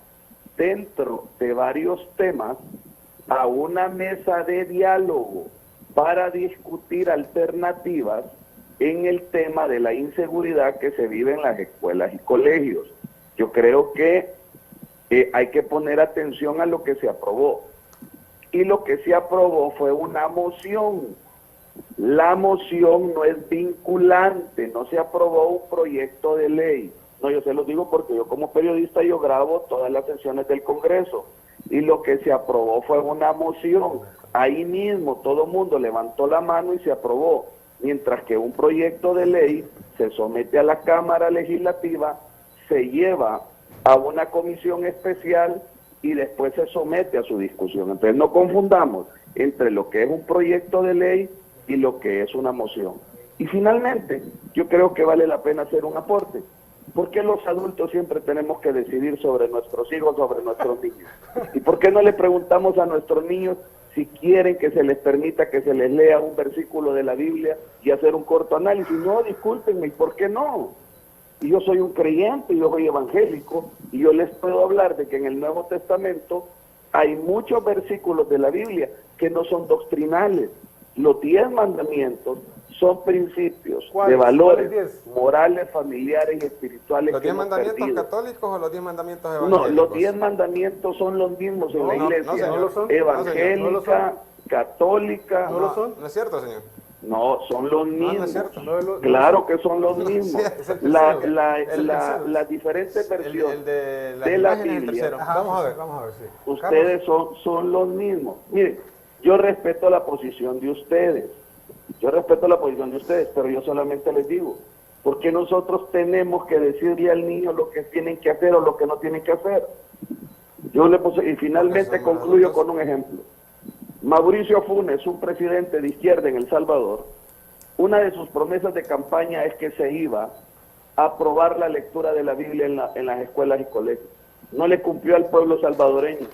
dentro de varios temas a una mesa de diálogo para discutir alternativas en el tema de la inseguridad que se vive en las escuelas y colegios. Yo creo que hay que poner atención a lo que se aprobó. Y lo que se aprobó fue una moción. La moción no es vinculante, no se aprobó un proyecto de ley. No, yo se lo digo porque yo como periodista yo grabo todas las sesiones del Congreso. Y lo que se aprobó fue una moción. Ahí mismo todo el mundo levantó la mano y se aprobó. Mientras que un proyecto de ley se somete a la Cámara Legislativa, se lleva a una comisión especial y después se somete a su discusión. Entonces no confundamos entre lo que es un proyecto de ley y lo que es una moción. Y finalmente, yo creo que vale la pena hacer un aporte. ¿Por qué los adultos siempre tenemos que decidir sobre nuestros hijos, sobre nuestros niños? ¿Y por qué no le preguntamos a nuestros niños si quieren que se les permita que se les lea un versículo de la Biblia y hacer un corto análisis? No, discúlpenme, ¿y por qué no? Y yo soy un creyente, yo soy evangélico, y yo les puedo hablar de que en el Nuevo Testamento hay muchos versículos de la Biblia que no son doctrinales. Los 10 mandamientos son principios de valores morales, familiares y espirituales. ¿Los 10 mandamientos católicos o los 10 mandamientos evangélicos? No, los 10 mandamientos son los mismos en la iglesia evangélica, católica. ¿No lo son? ¿No es cierto, señor? No, son los mismos. No es cierto. Claro que son los mismos. Las diferentes versiones de la Biblia. Vamos a ver, sí. Ustedes son los mismos. Miren, yo respeto la posición de ustedes. Pero yo solamente les digo, ¿por qué nosotros tenemos que decirle al niño lo que tienen que hacer o lo que no tienen que hacer? Y finalmente concluyo con un ejemplo. Mauricio Funes, un presidente de izquierda en El Salvador, una de sus promesas de campaña es que se iba a aprobar la lectura de la Biblia en las escuelas y colegios. No le cumplió al pueblo salvadoreño.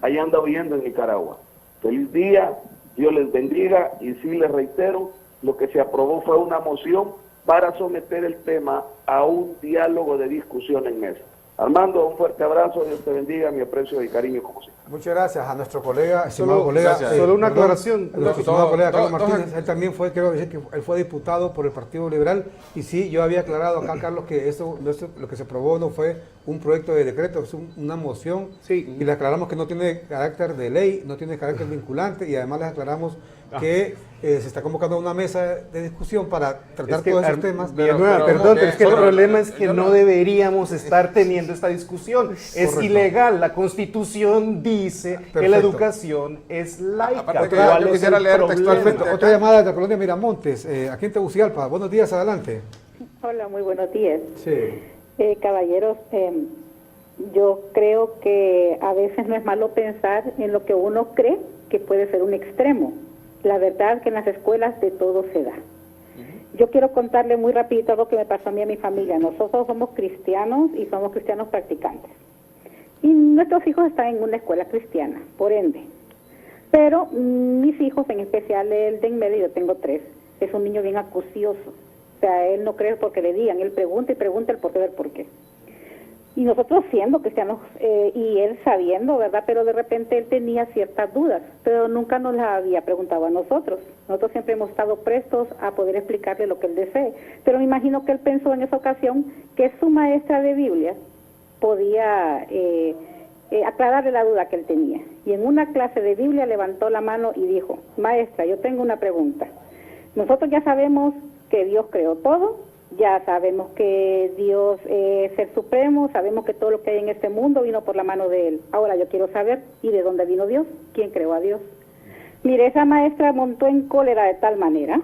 Ahí anda huyendo en Nicaragua. Feliz día, Dios les bendiga, y sí les reitero, lo que se aprobó fue una moción para someter el tema a un diálogo de discusión en mesa. Armando, un fuerte abrazo, Dios te bendiga, mi aprecio y cariño como siempre. Muchas gracias a nuestro colega, estimado colega. Solo una aclaración. Estimado colega Carlos Martínez, él también fue, quiero decir que él fue diputado por el Partido Liberal, y sí, yo había aclarado acá, Carlos, que eso lo que se aprobó no fue un proyecto de decreto, es una moción, sí. Y le aclaramos que no tiene carácter de ley, no tiene carácter vinculante, y además les aclaramos que se está convocando una mesa de discusión para tratar todos esos temas. Perdón, pero es que el problema es que no deberíamos estar teniendo esta discusión. Es ilegal. La Constitución dice que la educación es laica. Yo quisiera leer textualmente. Otra llamada de la colonia Miramontes, aquí en Tegucigalpa. Buenos días, adelante. Hola, muy buenos días. Sí. Caballeros, yo creo que a veces no es malo pensar en lo que uno cree que puede ser un extremo. La verdad que en las escuelas de todo se da. Yo quiero contarle muy rapidito algo que me pasó a mí y a mi familia. Nosotros somos cristianos y somos cristianos practicantes. Y nuestros hijos están en una escuela cristiana, por ende. Pero mis hijos, en especial el de en medio, yo tengo 3, es un niño bien acucioso. O sea, él no cree porque le digan, él pregunta y pregunta el por qué del por qué. Y nosotros siendo cristianos, y él sabiendo, ¿verdad? Pero de repente él tenía ciertas dudas, pero nunca nos las había preguntado a nosotros. Nosotros siempre hemos estado prestos a poder explicarle lo que él desee. Pero me imagino que él pensó en esa ocasión que su maestra de Biblia podía aclararle la duda que él tenía. Y en una clase de Biblia levantó la mano y dijo, maestra, yo tengo una pregunta. Nosotros ya sabemos que Dios creó todo, ya sabemos que Dios es el supremo, sabemos que todo lo que hay en este mundo vino por la mano de Él. Ahora yo quiero saber, ¿y de dónde vino Dios? ¿Quién creó a Dios? Mire, esa maestra montó en cólera de tal manera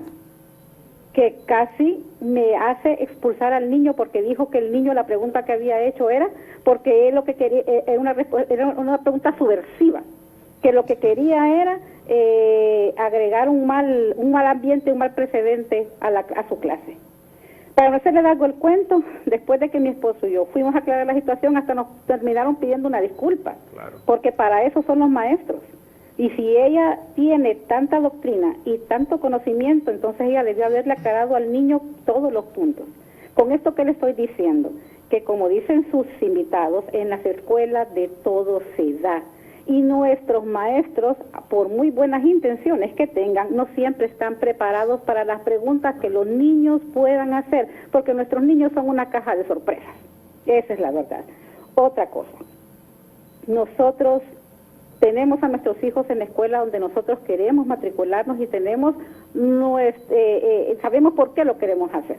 que casi me hace expulsar al niño porque dijo que el niño, la pregunta que había hecho era porque él lo que quería era una pregunta subversiva, que lo que quería era agregar un mal ambiente, un mal precedente a su clase. Para no hacerle largo el cuento, después de que mi esposo y yo fuimos a aclarar la situación, hasta nos terminaron pidiendo una disculpa, Claro. porque para eso son los maestros. Y si ella tiene tanta doctrina y tanto conocimiento, entonces ella debió haberle aclarado al niño todos los puntos. Con esto que le estoy diciendo, que como dicen sus invitados, en las escuelas de todo se da. Y nuestros maestros, por muy buenas intenciones que tengan, no siempre están preparados para las preguntas que los niños puedan hacer, porque nuestros niños son una caja de sorpresas. Esa es la verdad. Otra cosa, nosotros tenemos a nuestros hijos en la escuela donde nosotros queremos matricularnos y tenemos sabemos por qué lo queremos hacer.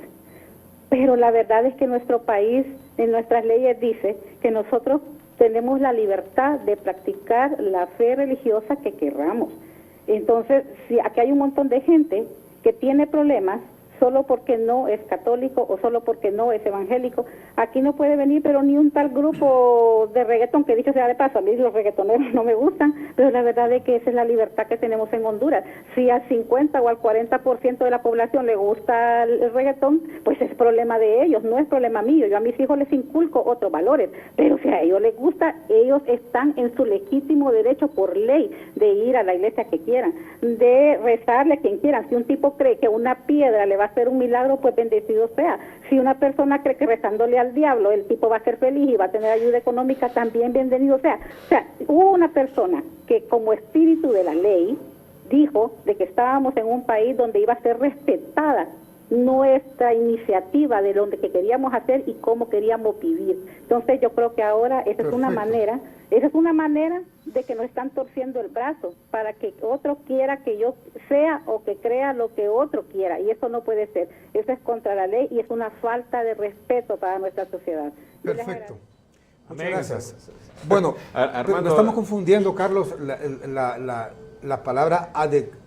Pero la verdad es que nuestro país, en nuestras leyes, dice que nosotros tenemos la libertad de practicar la fe religiosa que querramos. Entonces, si aquí hay un montón de gente que tiene problemas solo porque no es católico o solo porque no es evangélico, aquí no puede venir pero ni un tal grupo de reggaetón, que dicho sea de paso, a mí los reggaetoneros no me gustan, pero la verdad es que esa es la libertad que tenemos en Honduras. Si al 50 o al 40% de la población le gusta el reggaetón, pues es problema de ellos, no es problema mío. Yo a mis hijos les inculco otros valores, pero si a ellos les gusta, ellos están en su legítimo derecho por ley de ir a la iglesia que quieran, de rezarle a quien quieran. Si un tipo cree que una piedra le va a hacer un milagro, pues bendecido sea. Si una persona cree que rezándole al diablo el tipo va a ser feliz y va a tener ayuda económica, también bienvenido sea. O sea, hubo una persona que como espíritu de la ley dijo de que estábamos en un país donde iba a ser respetada nuestra iniciativa de lo que queríamos hacer y cómo queríamos vivir. Entonces yo creo que ahora esa es una manera de que nos están torciendo el brazo para que otro quiera que yo sea o que crea lo que otro quiera, y eso no puede ser. Eso es contra la ley y es una falta de respeto para nuestra sociedad. Perfecto. Muchas Amén. gracias. Bueno, Armando, no estamos confundiendo, Carlos, la palabra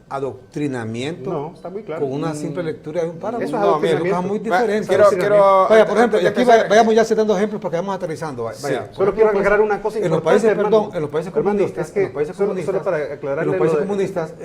adoctrinamiento No, está muy claro. con una simple lectura de un párrafo. Eso es No, adoctrinamiento. es muy diferente. Vaya, por ejemplo, y aquí vayamos ya citando ejemplos porque vamos aterrizando. Vaya, Sí, por solo ejemplo, quiero aclarar una cosa en los importante, países, Armando. perdón, en los países Armando, comunistas, es que en los países solo comunistas, para aclararle en los países lo de- comunistas,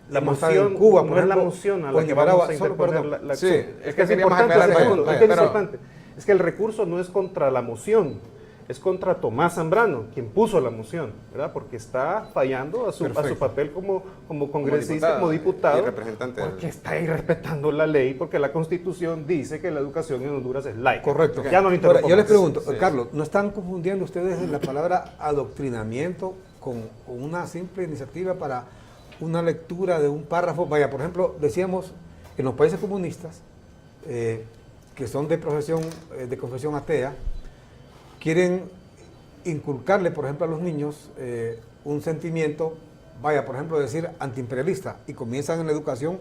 La como está en moción Cuba, no por es la ejemplo, moción a o la en que Nicaragua, vamos a solo, interponer perdón. la Sí, acción. es que es queríamos importante, aclarar, segundo, vaya, es que es pero- importante. Es que el recurso no es contra la moción, es contra Tomás Zambrano, quien puso la moción, ¿verdad? Porque está fallando a su papel como congresista, como diputado, y representante. porque está irrespetando la ley, porque la Constitución dice que la educación en Honduras es laica. Correcto. Ya no lo interrumpo Ahora, yo les más. pregunto, Sí. Carlos, ¿no están confundiendo ustedes la palabra adoctrinamiento con una simple iniciativa para una lectura de un párrafo? Vaya, por ejemplo, decíamos en los países comunistas, que son de confesión atea, quieren inculcarle, por ejemplo, a los niños un sentimiento, vaya, por ejemplo, decir antiimperialista, y comienzan en la educación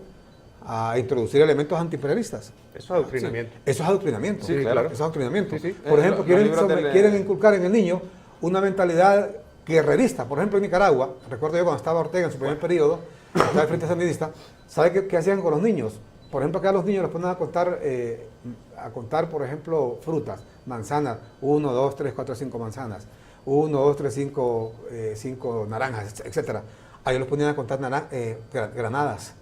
a introducir elementos antiimperialistas. Eso es adoctrinamiento. Eso es adoctrinamiento. Sí, claro. Eso es adoctrinamiento. Sí, sí. Por ejemplo, Los libros quieren inculcar en el niño una mentalidad guerrerista. Por ejemplo, en Nicaragua, recuerdo yo cuando estaba Ortega en su primer periodo, estaba de frente sandinista, ¿sabe qué hacían con los niños? Por ejemplo, acá a los niños los ponen a contar, por ejemplo, frutas, manzanas, 1, 2, 3, 4, 5 manzanas, 1, 2, 3, 5 naranjas, etcétera. Ahí los ponían a contar granadas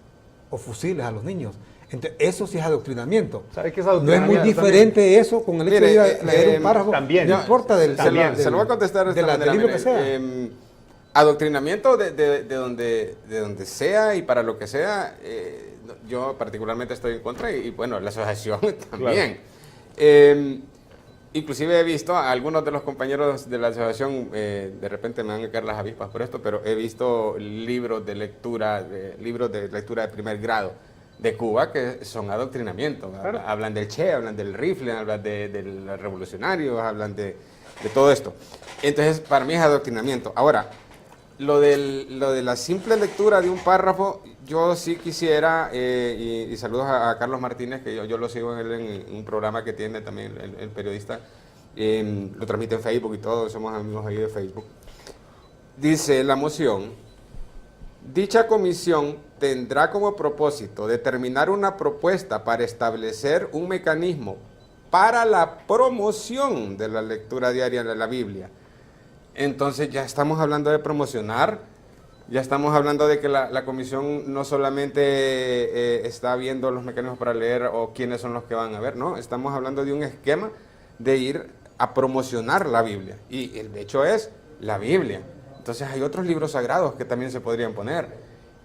o fusiles a los niños. Entonces, eso sí es adoctrinamiento. ¿Sabe qué es No es muy adoctrinamiento? diferente eso con el hecho Mire, de leer un párrafo. también. No importa del Se lo voy a contestar de esta manera, del libro mire, que sea. adoctrinamiento de donde sea y para lo que sea, yo particularmente estoy en contra y bueno, la asociación también. Inclusive he visto a algunos de los compañeros de la asociación, de repente me van a caer las avispas por esto, pero he visto libros de lectura de primer grado de Cuba que son adoctrinamiento. Claro. Hablan del Che, hablan del rifle, hablan de los revolucionarios, hablan de todo esto. Entonces, para mí es adoctrinamiento. Ahora, lo de la simple lectura de un párrafo, yo sí quisiera, y saludos a Carlos Martínez, que yo lo sigo en un programa que tiene también el periodista, lo transmite en Facebook y todo, somos amigos ahí de Facebook. Dice la moción: dicha comisión tendrá como propósito determinar una propuesta para establecer un mecanismo para la promoción de la lectura diaria de la Biblia. Entonces ya estamos hablando de promocionar, ya estamos hablando de que la comisión no solamente está viendo los mecanismos para leer o quiénes son los que van a ver, no, estamos hablando de un esquema de ir a promocionar la Biblia. Y el hecho es la Biblia. Entonces hay otros libros sagrados que también se podrían poner.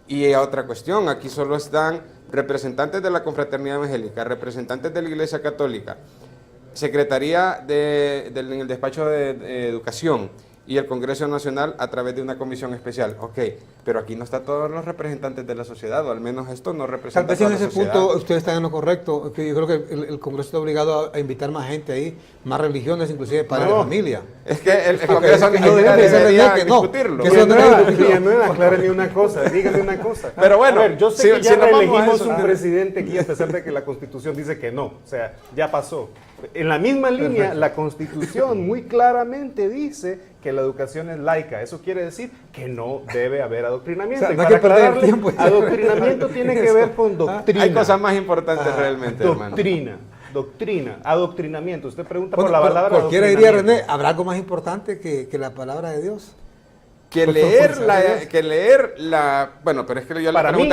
Y otra cuestión, aquí solo están representantes de la Confraternidad Evangélica, representantes de la Iglesia Católica, Secretaría en el Despacho de Educación y el Congreso Nacional a través de una comisión especial. Ok, pero aquí no están todos los representantes de la sociedad, o al menos esto no representa Tal vez a en la ese sociedad. punto ustedes están en lo correcto, que yo creo que el Congreso está obligado a invitar más gente ahí, más religiones, inclusive padres de familia. Es que el Congreso no debería que no, discutirlo. que eso no es discusión. Villanueva, acláreme una cosa, dígame una cosa. Pero bueno, a ver, yo sé que ya si nos vamos a reelegimos eso, un presidente aquí a pesar de que la Constitución dice que no, o sea, ya pasó. En la misma línea, la Constitución muy claramente dice que la educación es laica. Eso quiere decir que no debe haber adoctrinamiento. O sea, Y no hay para que perder el aclararle, tiempo. adoctrinamiento tiene que ver con doctrina. Hay cosas más importantes realmente, hermano. Doctrina, adoctrinamiento. Usted pregunta Bueno, por la palabra cualquiera diría, adoctrinamiento. René, ¿habrá algo más importante que la palabra de Dios? Que leer la... Bueno, pero es que yo le Para mí,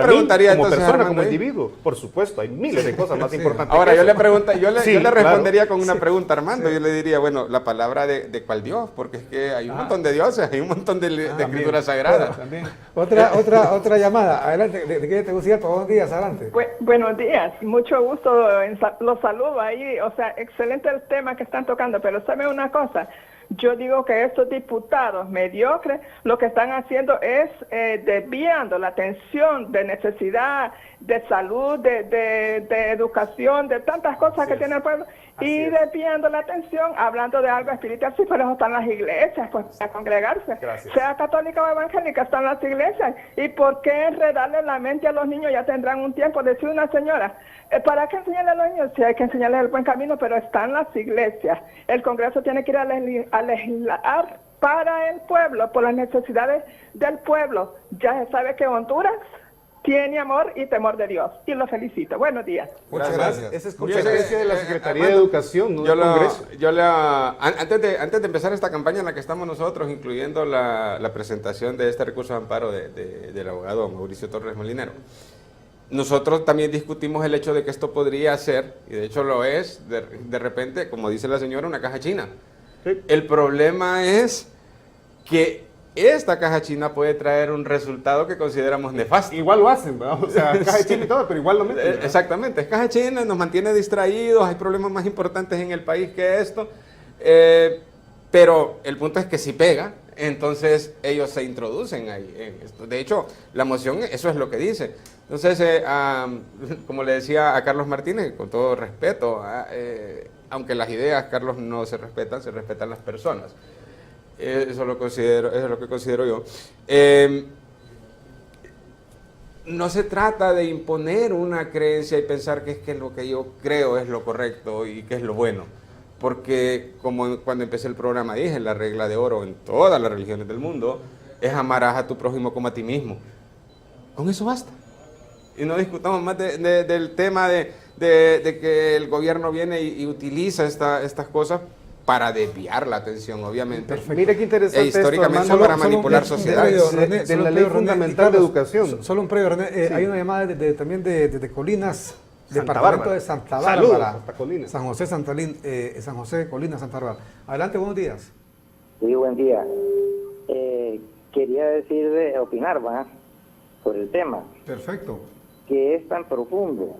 preguntaría como entonces, persona, Armando, como ahí. individuo, por supuesto, hay miles de cosas más importantes. Ahora, que yo eso. le Sí, respondería claro. con una pregunta, Armando. Yo le diría, bueno, la palabra de cuál Dios, porque es que hay un montón de dioses, hay un montón de escrituras sagradas. También. Otra llamada. Adelante, ¿de qué te gustaría? Buenos días, adelante. Buenos días, mucho gusto, los saludo ahí, o sea, excelente el tema que están tocando, pero ¿sabe una cosa? Yo digo que estos diputados mediocres lo que están haciendo es desviando la atención de necesidad, de salud, de educación, de tantas cosas que tiene el pueblo, y desviando la atención, hablando de algo espiritual. Sí, por eso están las iglesias, pues a congregarse. Gracias. Sea católica o evangélica, están las iglesias. ¿Y por qué enredarle la mente a los niños? Ya tendrán un tiempo, decía una señora. ¿Para qué enseñarle a los niños? Sí, hay que enseñarles el buen camino, pero están las iglesias. El Congreso tiene que ir a legislar para el pueblo, por las necesidades del pueblo. Ya se sabe que Honduras tiene amor y temor de Dios. Y lo felicito. Buenos días. Muchas gracias. Esa es competencia de la Secretaría de Educación, no Yo del Congreso. antes de empezar esta campaña en la que estamos nosotros, incluyendo la presentación de este recurso de amparo del abogado Mauricio Torres Molinero, nosotros también discutimos el hecho de que esto podría ser, y de hecho lo es, de repente, como dice la señora, una caja china. Sí. El problema es que esta caja china puede traer un resultado que consideramos nefasto. Igual lo hacen, ¿verdad? O sea, caja china y todo, pero igual lo meten, ¿verdad? Exactamente, es caja china, nos mantiene distraídos, hay problemas más importantes en el país que esto, pero el punto es que si pega, entonces ellos se introducen ahí en esto. De hecho, la moción, eso es lo que dice. Entonces, como le decía a Carlos Martínez, con todo respeto, aunque las ideas, Carlos, no se respetan las personas. Eso es lo que considero yo. No se trata de imponer una creencia y pensar que es que lo que yo creo es lo correcto y que es lo bueno. Porque como cuando empecé el programa dije, la regla de oro en todas las religiones del mundo es amarás a tu prójimo como a ti mismo. Con eso basta. Y no discutamos más del tema de que el gobierno viene y utiliza estas cosas para desviar la atención, obviamente. Perfecto. Mira qué interesante históricamente esto, para Armando. manipular sociedades. De la Ley Fundamental de Educación. Solo un previo, René. Hay una llamada también de Colinas, Santa departamento Bárbara. de Santa Saludos, Bárbara. hasta Colinas. San José, San José, Colinas, Santa Bárbara. Adelante, buenos días. Sí, buen día. Quería opinar, ¿va? Sobre el tema, Perfecto. que es tan profundo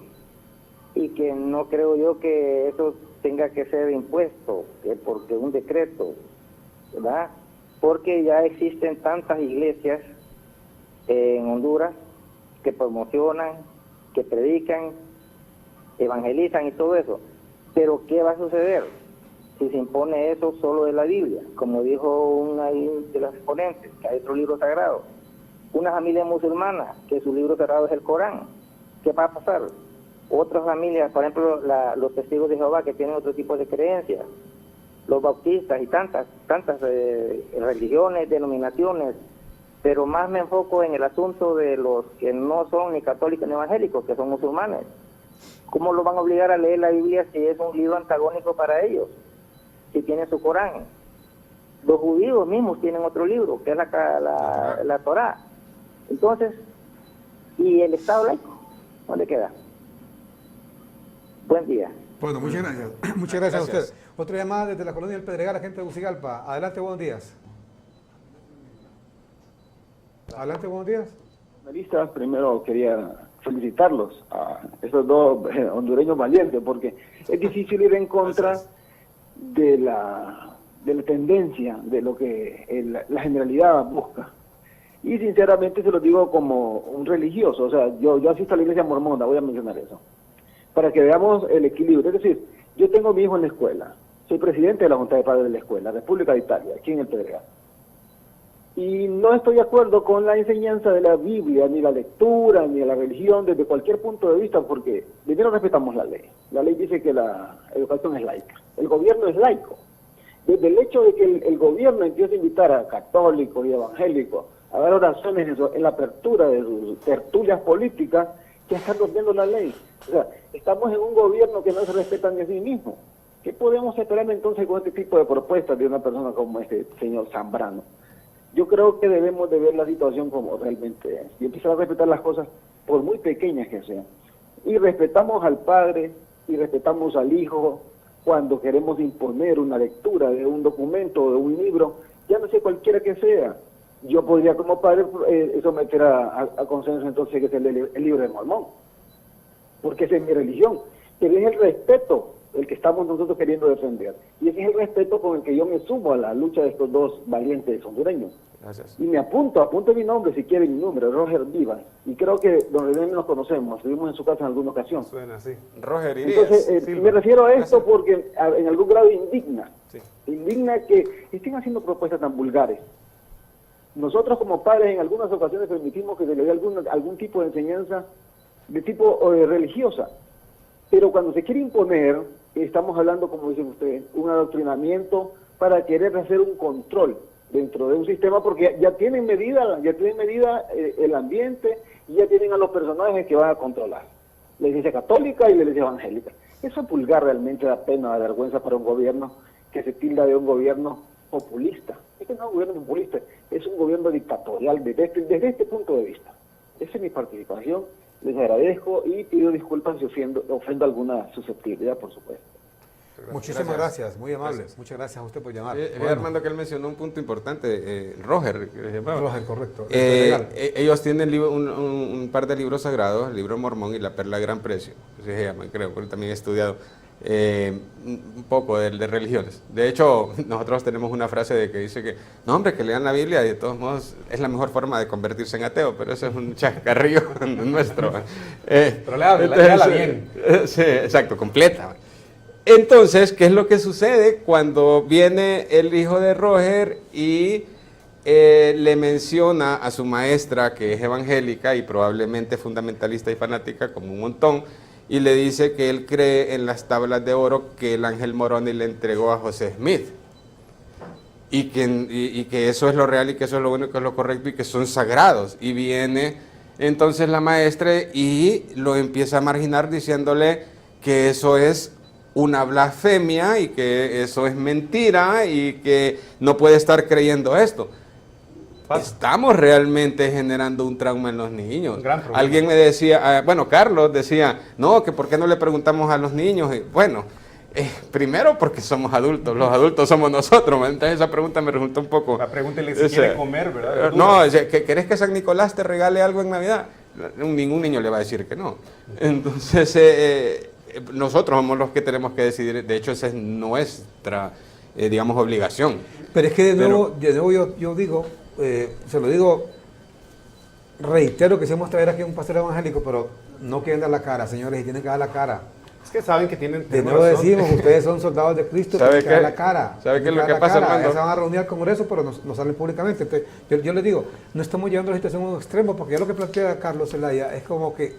y que no creo yo que eso tenga que ser impuesto, porque un decreto, ¿verdad? Porque ya existen tantas iglesias en Honduras que promocionan, que predican, evangelizan y todo eso. Pero ¿qué va a suceder si se impone eso solo de la Biblia? Como dijo una de las exponentes, que hay otro libro sagrado. Una familia musulmana, que su libro sagrado es el Corán. ¿Qué va a pasar? Otras familias, por ejemplo, los testigos de Jehová, que tienen otro tipo de creencias, los bautistas y tantas religiones, denominaciones, pero más me enfoco en el asunto de los que no son ni católicos ni evangélicos, que son musulmanes. ¿Cómo lo van a obligar a leer la Biblia si es un libro antagónico para ellos? Si tienen su Corán. Los judíos mismos tienen otro libro, que es la Torá. Entonces, ¿y el Estado laico? ¿Dónde queda? Buen día. Bueno, muchas gracias. Muchas gracias a usted. Otra llamada desde la colonia del Pedregal, la gente de Tegucigalpa. Adelante, buenos días. Adelante, buenos días. Panelistas, primero quería felicitarlos a esos dos hondureños valientes, porque es difícil ir en contra de la tendencia, de lo que la generalidad busca. Y sinceramente se lo digo como un religioso, o sea, yo asisto a la iglesia mormona, voy a mencionar eso, para que veamos el equilibrio. Es decir, yo tengo a mi hijo en la escuela, soy presidente de la Junta de Padres de la Escuela, República de Italia, aquí en el Pedregal. Y no estoy de acuerdo con la enseñanza de la Biblia, ni la lectura, ni la religión, desde cualquier punto de vista, porque primero respetamos la ley. La ley dice que la educación es laica. El gobierno es laico. Desde el hecho de que el gobierno empiece a invitar a católicos y evangélicos a dar oraciones en la apertura de sus tertulias políticas, ya están rompiendo la ley. O sea, estamos en un gobierno que no se respeta ni a sí mismo. ¿Qué podemos esperar entonces con este tipo de propuestas de una persona como este señor Zambrano? Yo creo que debemos de ver la situación como realmente es y empezar a respetar las cosas por muy pequeñas que sean. Y respetamos al padre y respetamos al hijo cuando queremos imponer una lectura de un documento o de un libro, ya no sé cualquiera que sea. Yo podría como padre someter a consenso entonces que es el libro de Mormón, porque esa es mi religión, que es el respeto el que estamos nosotros queriendo defender. Y ese es el respeto con el que yo me sumo a la lucha de estos dos valientes hondureños. Gracias. Y me apunto mi nombre si quieren mi número, Roger Vivas. Y creo que don René nos conocemos, estuvimos en su casa en alguna ocasión. Suena así. Roger Irías. Entonces, me refiero a esto porque en algún grado indigna. Sí. Indigna que estén haciendo propuestas tan vulgares. Nosotros como padres en algunas ocasiones permitimos que se le dé algún tipo de enseñanza de tipo religiosa. Pero cuando se quiere imponer, estamos hablando, como dicen ustedes, un adoctrinamiento para querer hacer un control dentro de un sistema, porque ya tienen medida el ambiente y ya tienen a los personajes que van a controlar. La iglesia católica y la iglesia evangélica. Eso es vulgar, realmente da pena, da vergüenza para un gobierno que se tilda de un gobierno populista. Este no es un gobierno populista, es un gobierno dictatorial desde este punto de vista. Esa es mi participación. Les agradezco y pido disculpas si ofendo alguna susceptibilidad, por supuesto. Muchísimas gracias, muy amables. Muchas gracias a usted por llamar. Armando, que él mencionó un punto importante, Roger. Roger, correcto. Ellos tienen un par de libros sagrados, el libro Mormón y la Perla de Gran Precio, así se llaman, creo, porque también he estudiado un poco de religiones. De hecho, nosotros tenemos una frase de que dice que, no hombre, que lean la Biblia y de todos modos es la mejor forma de convertirse en ateo, pero eso es un chascarrillo nuestro. Pero léala bien. Sí, exacto, completa. Entonces, ¿qué es lo que sucede cuando viene el hijo de Roger y le menciona a su maestra, que es evangélica y probablemente fundamentalista y fanática como un montón, y le dice que él cree en las tablas de oro que el ángel Moroni le entregó a José Smith, y que eso es lo real y que eso es lo bueno, que es lo correcto y que son sagrados? Y viene entonces la maestra y lo empieza a marginar diciéndole que eso es una blasfemia y que eso es mentira y que no puede estar creyendo esto. Estamos realmente generando un trauma en los niños. Alguien me decía, Carlos decía, no, que por qué no le preguntamos a los niños. Y, bueno, primero porque somos adultos, los adultos somos nosotros. Entonces esa pregunta me resultó un poco... La pregunta es si quiere comer, ¿verdad? No, ¿querés que San Nicolás te regale algo en Navidad? Ningún niño le va a decir que no. Entonces... nosotros somos los que tenemos que decidir. De hecho, esa es nuestra, digamos, obligación. Pero es que de nuevo yo digo, se lo digo, reitero que si vamos a traer aquí a un pastor evangélico, pero no quieren dar la cara, señores, y tienen que dar la cara. Es que saben que tienen... De nuevo decimos, ustedes son soldados de Cristo, tienen que dar la cara. ¿Sabe qué es lo que pasa, Armando? Se van a reunir al Congreso, pero no salen públicamente. Entonces, yo les digo, no estamos llevando la situación a un extremo, porque ya lo que plantea Carlos Zelaya es como que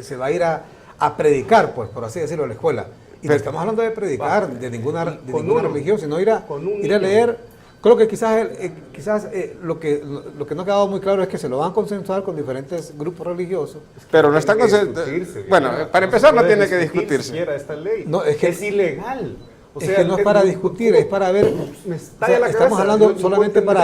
se va a ir a predicar, pues, por así decirlo, a la escuela. Y no estamos hablando de predicar de ninguna religión, sino ir a leer Creo que quizás lo que no ha quedado muy claro es que se lo van a consensuar con diferentes grupos religiosos. Pero no están consensuados. Bueno, para empezar no tiene que discutirse. Siquiera esta ley. No, es que es ilegal. O es sea, que no es para discutir, es para ver. Estamos hablando solamente para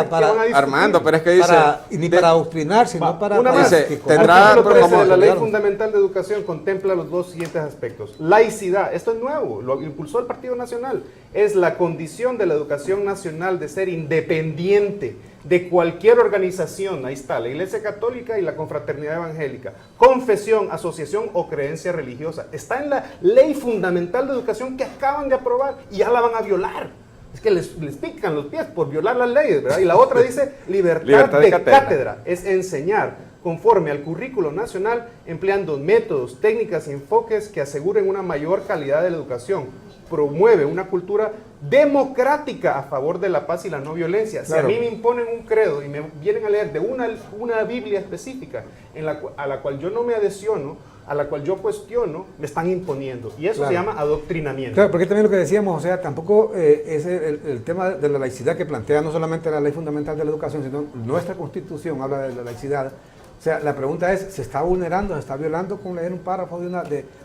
Armando, pero es que dice. Ni para adoctrinar, sino para. Una más. Dice, tendrá Artículo 13 de la Ley claro. Fundamental de Educación contempla los dos siguientes aspectos. Laicidad, esto es nuevo, lo impulsó el Partido Nacional. Es la condición de la educación nacional de ser independiente de cualquier organización. Ahí está, la Iglesia Católica y la Confraternidad Evangélica. Confesión, asociación o creencia religiosa. Está en la Ley Fundamental de Educación que acaban de aprobar y ya la van a violar. Es que les pican los pies por violar las leyes, ¿verdad? Y la otra dice libertad de cátedra. Es enseñar conforme al currículo nacional, empleando métodos, técnicas y enfoques que aseguren una mayor calidad de la educación. Promueve una cultura democrática a favor de la paz y la no violencia. Claro. Si a mí me imponen un credo y me vienen a leer de una Biblia específica a la cual yo no me adhesiono, a la cual yo cuestiono, me están imponiendo. Y eso Claro. se llama adoctrinamiento. Claro, porque también lo que decíamos, o sea, tampoco es el tema de la laicidad que plantea no solamente la Ley Fundamental de la Educación, sino nuestra Constitución habla de la laicidad. O sea, la pregunta es, ¿se está vulnerando, se está violando con leer un párrafo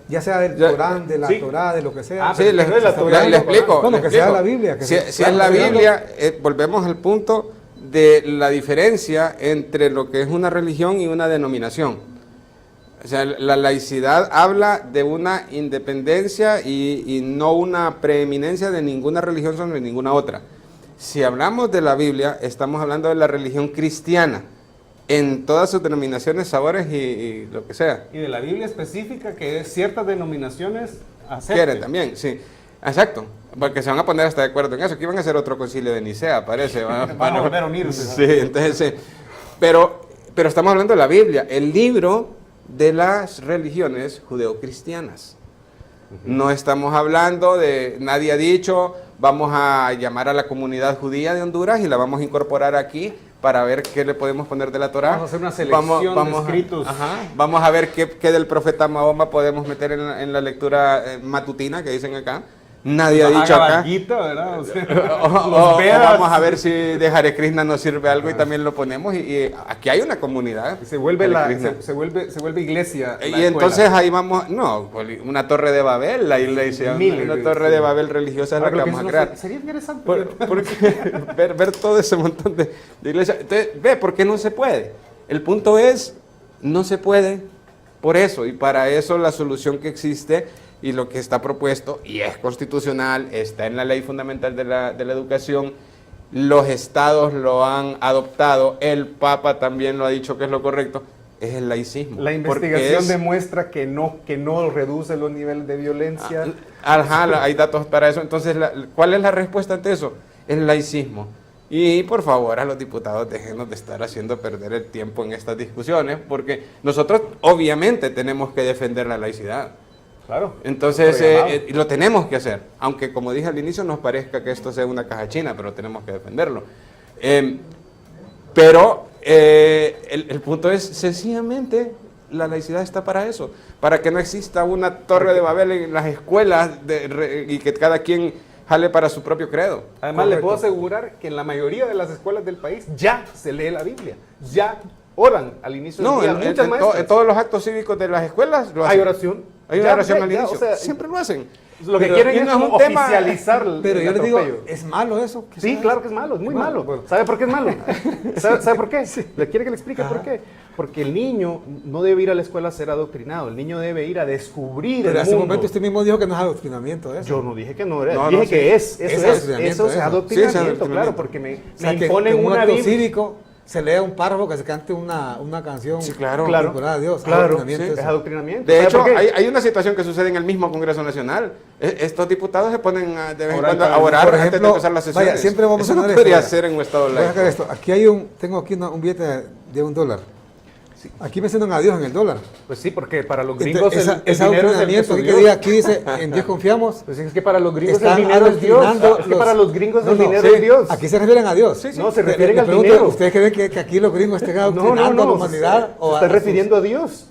ya sea del Corán, de la Torá, de lo que sea? Sí, le explico. Bueno, que sea la Biblia. Si es la Biblia, volvemos al punto de la diferencia entre lo que es una religión y una denominación. O sea, la laicidad habla de una independencia y no una preeminencia de ninguna religión sobre ninguna otra. Si hablamos de la Biblia, estamos hablando de la religión cristiana, en todas sus denominaciones, sabores y lo que sea. Y de la Biblia específica que ciertas denominaciones acepten. Quieren también, sí. Exacto. Porque se van a poner hasta de acuerdo en eso. Aquí van a hacer otro concilio de Nicea, parece. Van a volver a unirse. Sí, entonces sí. Pero estamos hablando de la Biblia, el libro de las religiones judeocristianas. No estamos hablando de, nadie ha dicho, vamos a llamar a la comunidad judía de Honduras y la vamos a incorporar aquí para ver qué le podemos poner de la Torá. Vamos a hacer una selección de escritos. Vamos a ver qué del profeta Mahoma podemos meter en la lectura matutina que dicen acá. Nadie ha dicho acá. ¿Verdad? O sea, o vamos a ver si de Hare Krishna nos sirve algo y también lo ponemos. Y aquí hay una comunidad. Se vuelve se vuelve iglesia. Y entonces ahí vamos, una torre de Babel, la iglesia, una torre de Babel religiosa es la que vamos a crear. Sería interesante. Porque ver todo ese montón de iglesias. Entonces, ¿por qué no se puede? El punto es, no se puede por eso. Y para eso la solución que existe y lo que está propuesto, y es constitucional, está en la Ley Fundamental de la Educación, los estados lo han adoptado, el Papa también lo ha dicho que es lo correcto, es el laicismo. La investigación demuestra que no reduce los niveles de violencia. Hay datos para eso. Entonces, ¿cuál es la respuesta ante eso? El laicismo. Y por favor a los diputados déjenos de estar haciendo perder el tiempo en estas discusiones, porque nosotros obviamente tenemos que defender la laicidad. Claro. Entonces, lo tenemos que hacer, aunque como dije al inicio nos parezca que esto sea una caja china, pero tenemos que defenderlo. Pero el punto es, sencillamente, la laicidad está para eso, para que no exista una torre de Babel en las escuelas y que cada quien jale para su propio credo. Además, le puedo asegurar que en la mayoría de las escuelas del país ya se lee la Biblia, ya oran al inicio del día. En todos los actos cívicos de las escuelas lo hacen. Hay oración. Hay una oración al inicio. Siempre lo hacen. Lo que quieren es como oficializar el Pero yo les digo, atropello. ¿es malo eso? Sí, claro que es malo, es muy malo. Bueno. ¿Sabe por qué es malo? ¿Sabe por qué? ¿Le quiere que le explique por qué? Porque el niño no debe ir a la escuela a ser adoctrinado, el niño debe ir a descubrir el mundo. Hace un momento usted mismo dijo que no es adoctrinamiento eso. Yo no dije que no era, dije que es. Eso es adoctrinamiento, claro, porque me imponen una Biblia cívico. Se lea un párrafo, que se cante una canción. Sí, claro. A Dios. Claro, es adoctrinamiento. De hecho, hay una situación que sucede en el mismo Congreso Nacional. Estos diputados se ponen de vez en cuando a orar por ejemplo, antes de empezar las sesiones. Vaya, siempre vamos Eso a no podría hacer en un estado laico. Esto. Aquí tengo aquí un billete de $1. Sí. Aquí mencionan a Dios en el dólar. Pues sí, porque para los gringos es adoctrinamiento. Aquí dice, en Dios confiamos. Pues es que para los gringos el dinero es Dios. Es que para los gringos el dinero es Dios. Aquí se refieren a Dios. No, se refieren al dinero. ¿Ustedes creen que aquí los gringos estén adoctrinando a la humanidad? Se está refiriendo a Dios.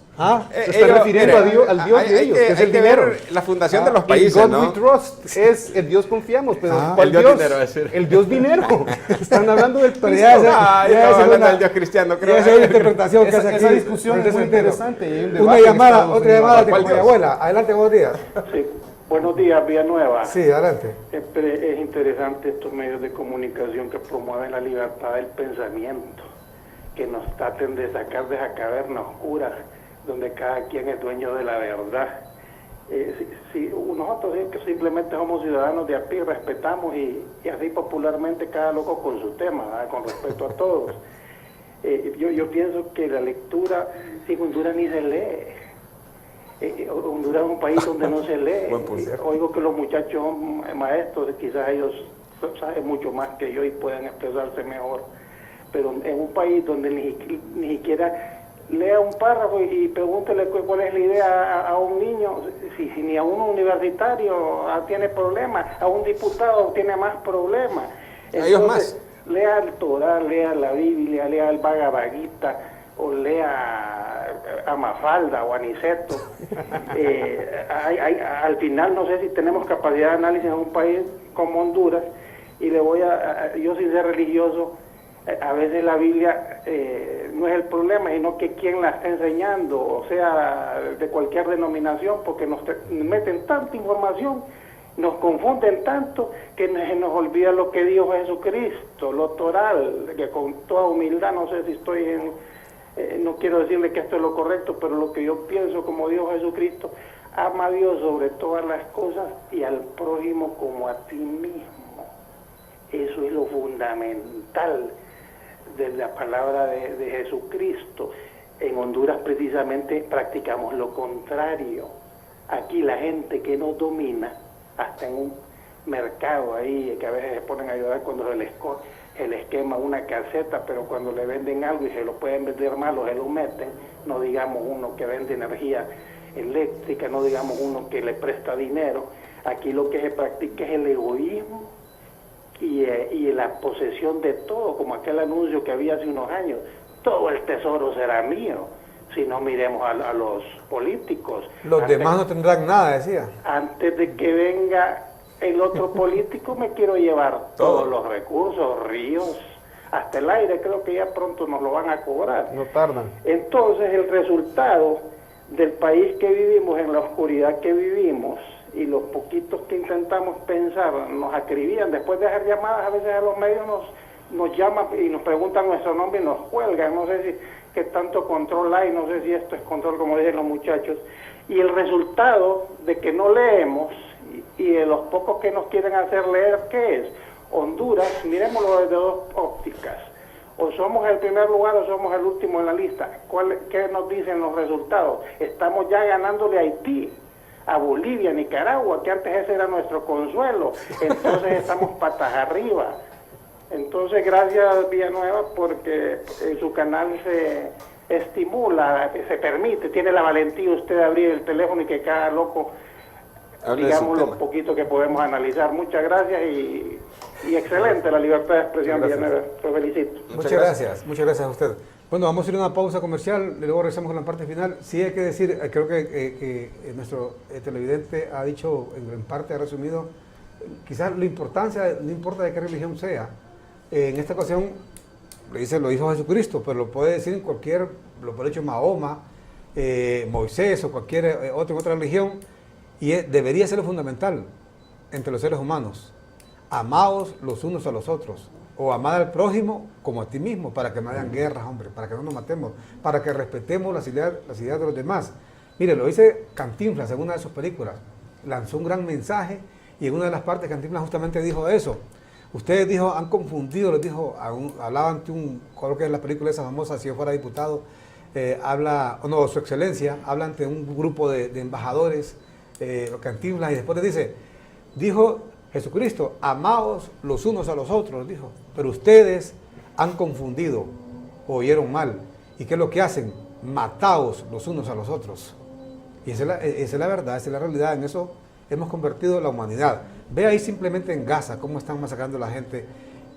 Se está refiriendo al Dios de ellos, que es el dinero. La fundación de los países, God ¿no? we trust es el Dios confiamos, pero ¿cuál el Dios Dios? dinero, es decir. El Dios dinero. Están hablando del Cristo. Ya estamos hablando del Dios cristiano, creo. Esa es la interpretación que hace aquí. Esa discusión es muy interesante. Y hay un debate otra llamada de ¿Cuál mi Dios? abuela. Adelante, buenos días. Sí. Buenos días, Villanueva. Sí, adelante. Es interesante estos medios de comunicación que promueven la libertad del pensamiento, que nos traten de sacar de esa caverna oscura donde cada quien es dueño de la verdad. Nosotros que simplemente somos ciudadanos de a pie, respetamos y así popularmente cada loco con su tema, ¿verdad? Con respeto a todos. Yo pienso que la lectura, sin Honduras ni se lee. Honduras es un país donde no se lee. Oigo que los muchachos son maestros, quizás ellos saben mucho más que yo y puedan expresarse mejor, pero en un país donde ni siquiera lea un párrafo y pregúntele cuál es la idea a un niño, si ni a un universitario tiene problemas, a un diputado tiene más problemas. Ellos más. Lea el Torá, lea la Biblia, lea el Bhagavad Gita, o lea a Mafalda o a Aniceto. Al final no sé si tenemos capacidad de análisis en un país como Honduras, y yo sin ser religioso, a veces la Biblia no es el problema, sino que quien la está enseñando, o sea, de cualquier denominación, porque nos meten tanta información, nos confunden tanto, que nos olvida lo que dijo Jesucristo, lo toral, que con toda humildad, no sé si estoy no quiero decirle que esto es lo correcto, pero lo que yo pienso, como dijo Jesucristo, ama a Dios sobre todas las cosas y al prójimo como a ti mismo. Eso es lo fundamental de la palabra de Jesucristo. En Honduras precisamente practicamos lo contrario. Aquí la gente que nos domina, hasta en un mercado ahí, que a veces se ponen a ayudar cuando se les quema una caseta, pero cuando le venden algo y se lo pueden vender malo, se lo meten. No digamos uno que vende energía eléctrica, no digamos uno que le presta dinero. Aquí lo que se practica es el egoísmo y la posesión de todo, como aquel anuncio que había hace unos años: todo el tesoro será mío. Si no, miremos a los políticos. Los demás no tendrán nada, decía. Antes de que venga el otro político, me quiero llevar todos los recursos, ríos, hasta el aire, creo que ya pronto nos lo van a cobrar. No tardan. Entonces, el resultado del país que vivimos, en la oscuridad que vivimos, y los poquitos que intentamos pensar, nos acribillan. Después de hacer llamadas, a veces a los medios nos llaman y nos preguntan nuestro nombre y nos cuelgan. No sé si qué tanto control hay, no sé si esto es control, como dicen los muchachos. Y el resultado de que no leemos y de los pocos que nos quieren hacer leer, ¿qué es? Honduras, miremoslo desde dos ópticas: o somos el primer lugar o somos el último en la lista. ¿Qué nos dicen los resultados? Estamos ya ganándole a Haití, a Bolivia, a Nicaragua, que antes ese era nuestro consuelo. Entonces estamos patas arriba. Entonces, gracias Villanueva, porque en su canal se estimula, se permite, tiene la valentía usted de abrir el teléfono y que cada loco, digamos, lo poquito que podemos analizar. Muchas gracias y excelente la libertad de expresión, Villanueva. Te felicito. Muchas gracias a usted. Bueno, vamos a ir a una pausa comercial y luego regresamos con la parte final. Sí hay que decir, creo que nuestro televidente ha dicho, en parte ha resumido, quizás la importancia, no importa de qué religión sea. En esta ocasión lo hizo Jesucristo, pero lo puede decir lo puede haber hecho Mahoma, Moisés o cualquier otro en otra religión, y debería ser lo fundamental entre los seres humanos: amaos los unos a los otros, o amar al prójimo como a ti mismo, para que no hayan guerras, hombre, para que no nos matemos, para que respetemos las ideas de los demás. Mire, lo dice Cantinflas en una de sus películas, lanzó un gran mensaje, y en una de las partes Cantinflas justamente dijo eso. Ustedes han confundido, les dijo, hablaba ante creo que es la película esa famosa, Si yo fuera diputado, su excelencia, habla ante un grupo de embajadores, Cantinflas, y después le dijo Jesucristo: amaos los unos a los otros, dijo, pero ustedes han confundido, oyeron mal, ¿y qué es lo que hacen? Mataos los unos a los otros. Y esa es la verdad, esa es la realidad. En eso hemos convertido la humanidad. Ve ahí simplemente en Gaza cómo están masacrando a la gente,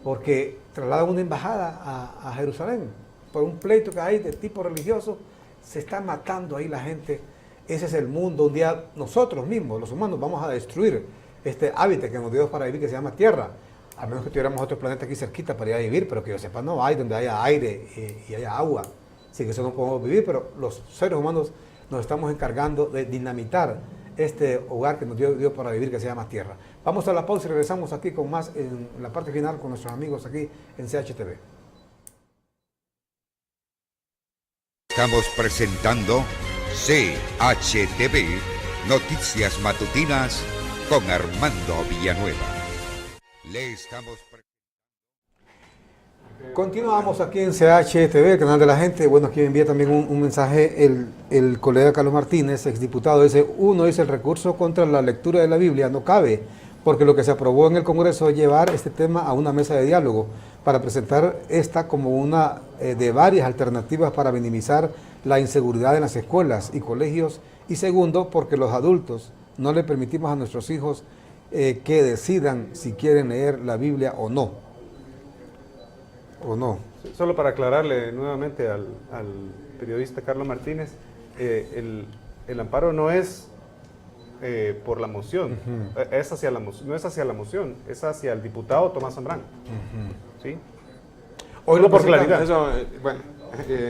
porque trasladan una embajada a Jerusalén por un pleito que hay de tipo religioso, se está matando ahí la gente. Ese es el mundo. Un día nosotros mismos, los humanos, vamos a destruir este hábitat que nos dio para vivir, que se llama Tierra. A menos que tuviéramos otro planeta aquí cerquita para ir a vivir, pero que yo sepa, no hay donde haya aire y haya agua. Así que eso no podemos vivir, pero los seres humanos nos estamos encargando de dinamitar este hogar que nos dio para vivir, que se llama Tierra. Vamos a la pausa y regresamos aquí con más en la parte final con nuestros amigos aquí en CHTV. Estamos presentando CHTV, Noticias Matutinas con Armando Villanueva. Le estamos Continuamos aquí en CHTV, el canal de la gente. Bueno, aquí envía también un mensaje el colega Carlos Martínez, exdiputado. Dice, el recurso contra la lectura de la Biblia no cabe, porque lo que se aprobó en el Congreso es llevar este tema a una mesa de diálogo para presentar esta como una de varias alternativas para minimizar la inseguridad en las escuelas y colegios. Y segundo, porque los adultos no le permitimos a nuestros hijos que decidan si quieren leer la Biblia o no. ¿O no? Solo para aclararle nuevamente al periodista Carlos Martínez, el amparo no es por la moción, es hacia la moción, no es hacia la moción, es hacia el diputado Tomás Zambrano. ¿Sí? Hoy lo por claridad. Eso,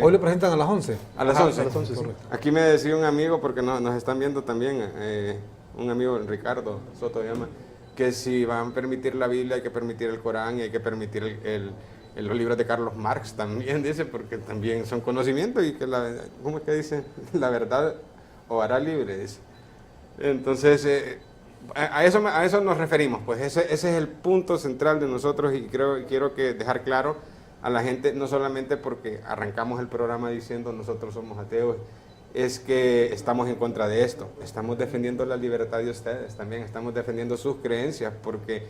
hoy lo presentan a las 11. A las 11. A las 11, sí. Aquí me decía un amigo, porque nos están viendo también, un amigo, Ricardo Soto llama, que si van a permitir la Biblia hay que permitir el Corán y hay que permitir los libros de Carlos Marx también, dice, porque también son conocimientos y que ¿cómo es que dice? La verdad os hará libre, dice. Entonces, a eso nos referimos, pues ese es el punto central de nosotros y quiero dejar claro a la gente, no solamente porque arrancamos el programa diciendo nosotros somos ateos, es que estamos en contra de esto, estamos defendiendo la libertad de ustedes, también estamos defendiendo sus creencias, porque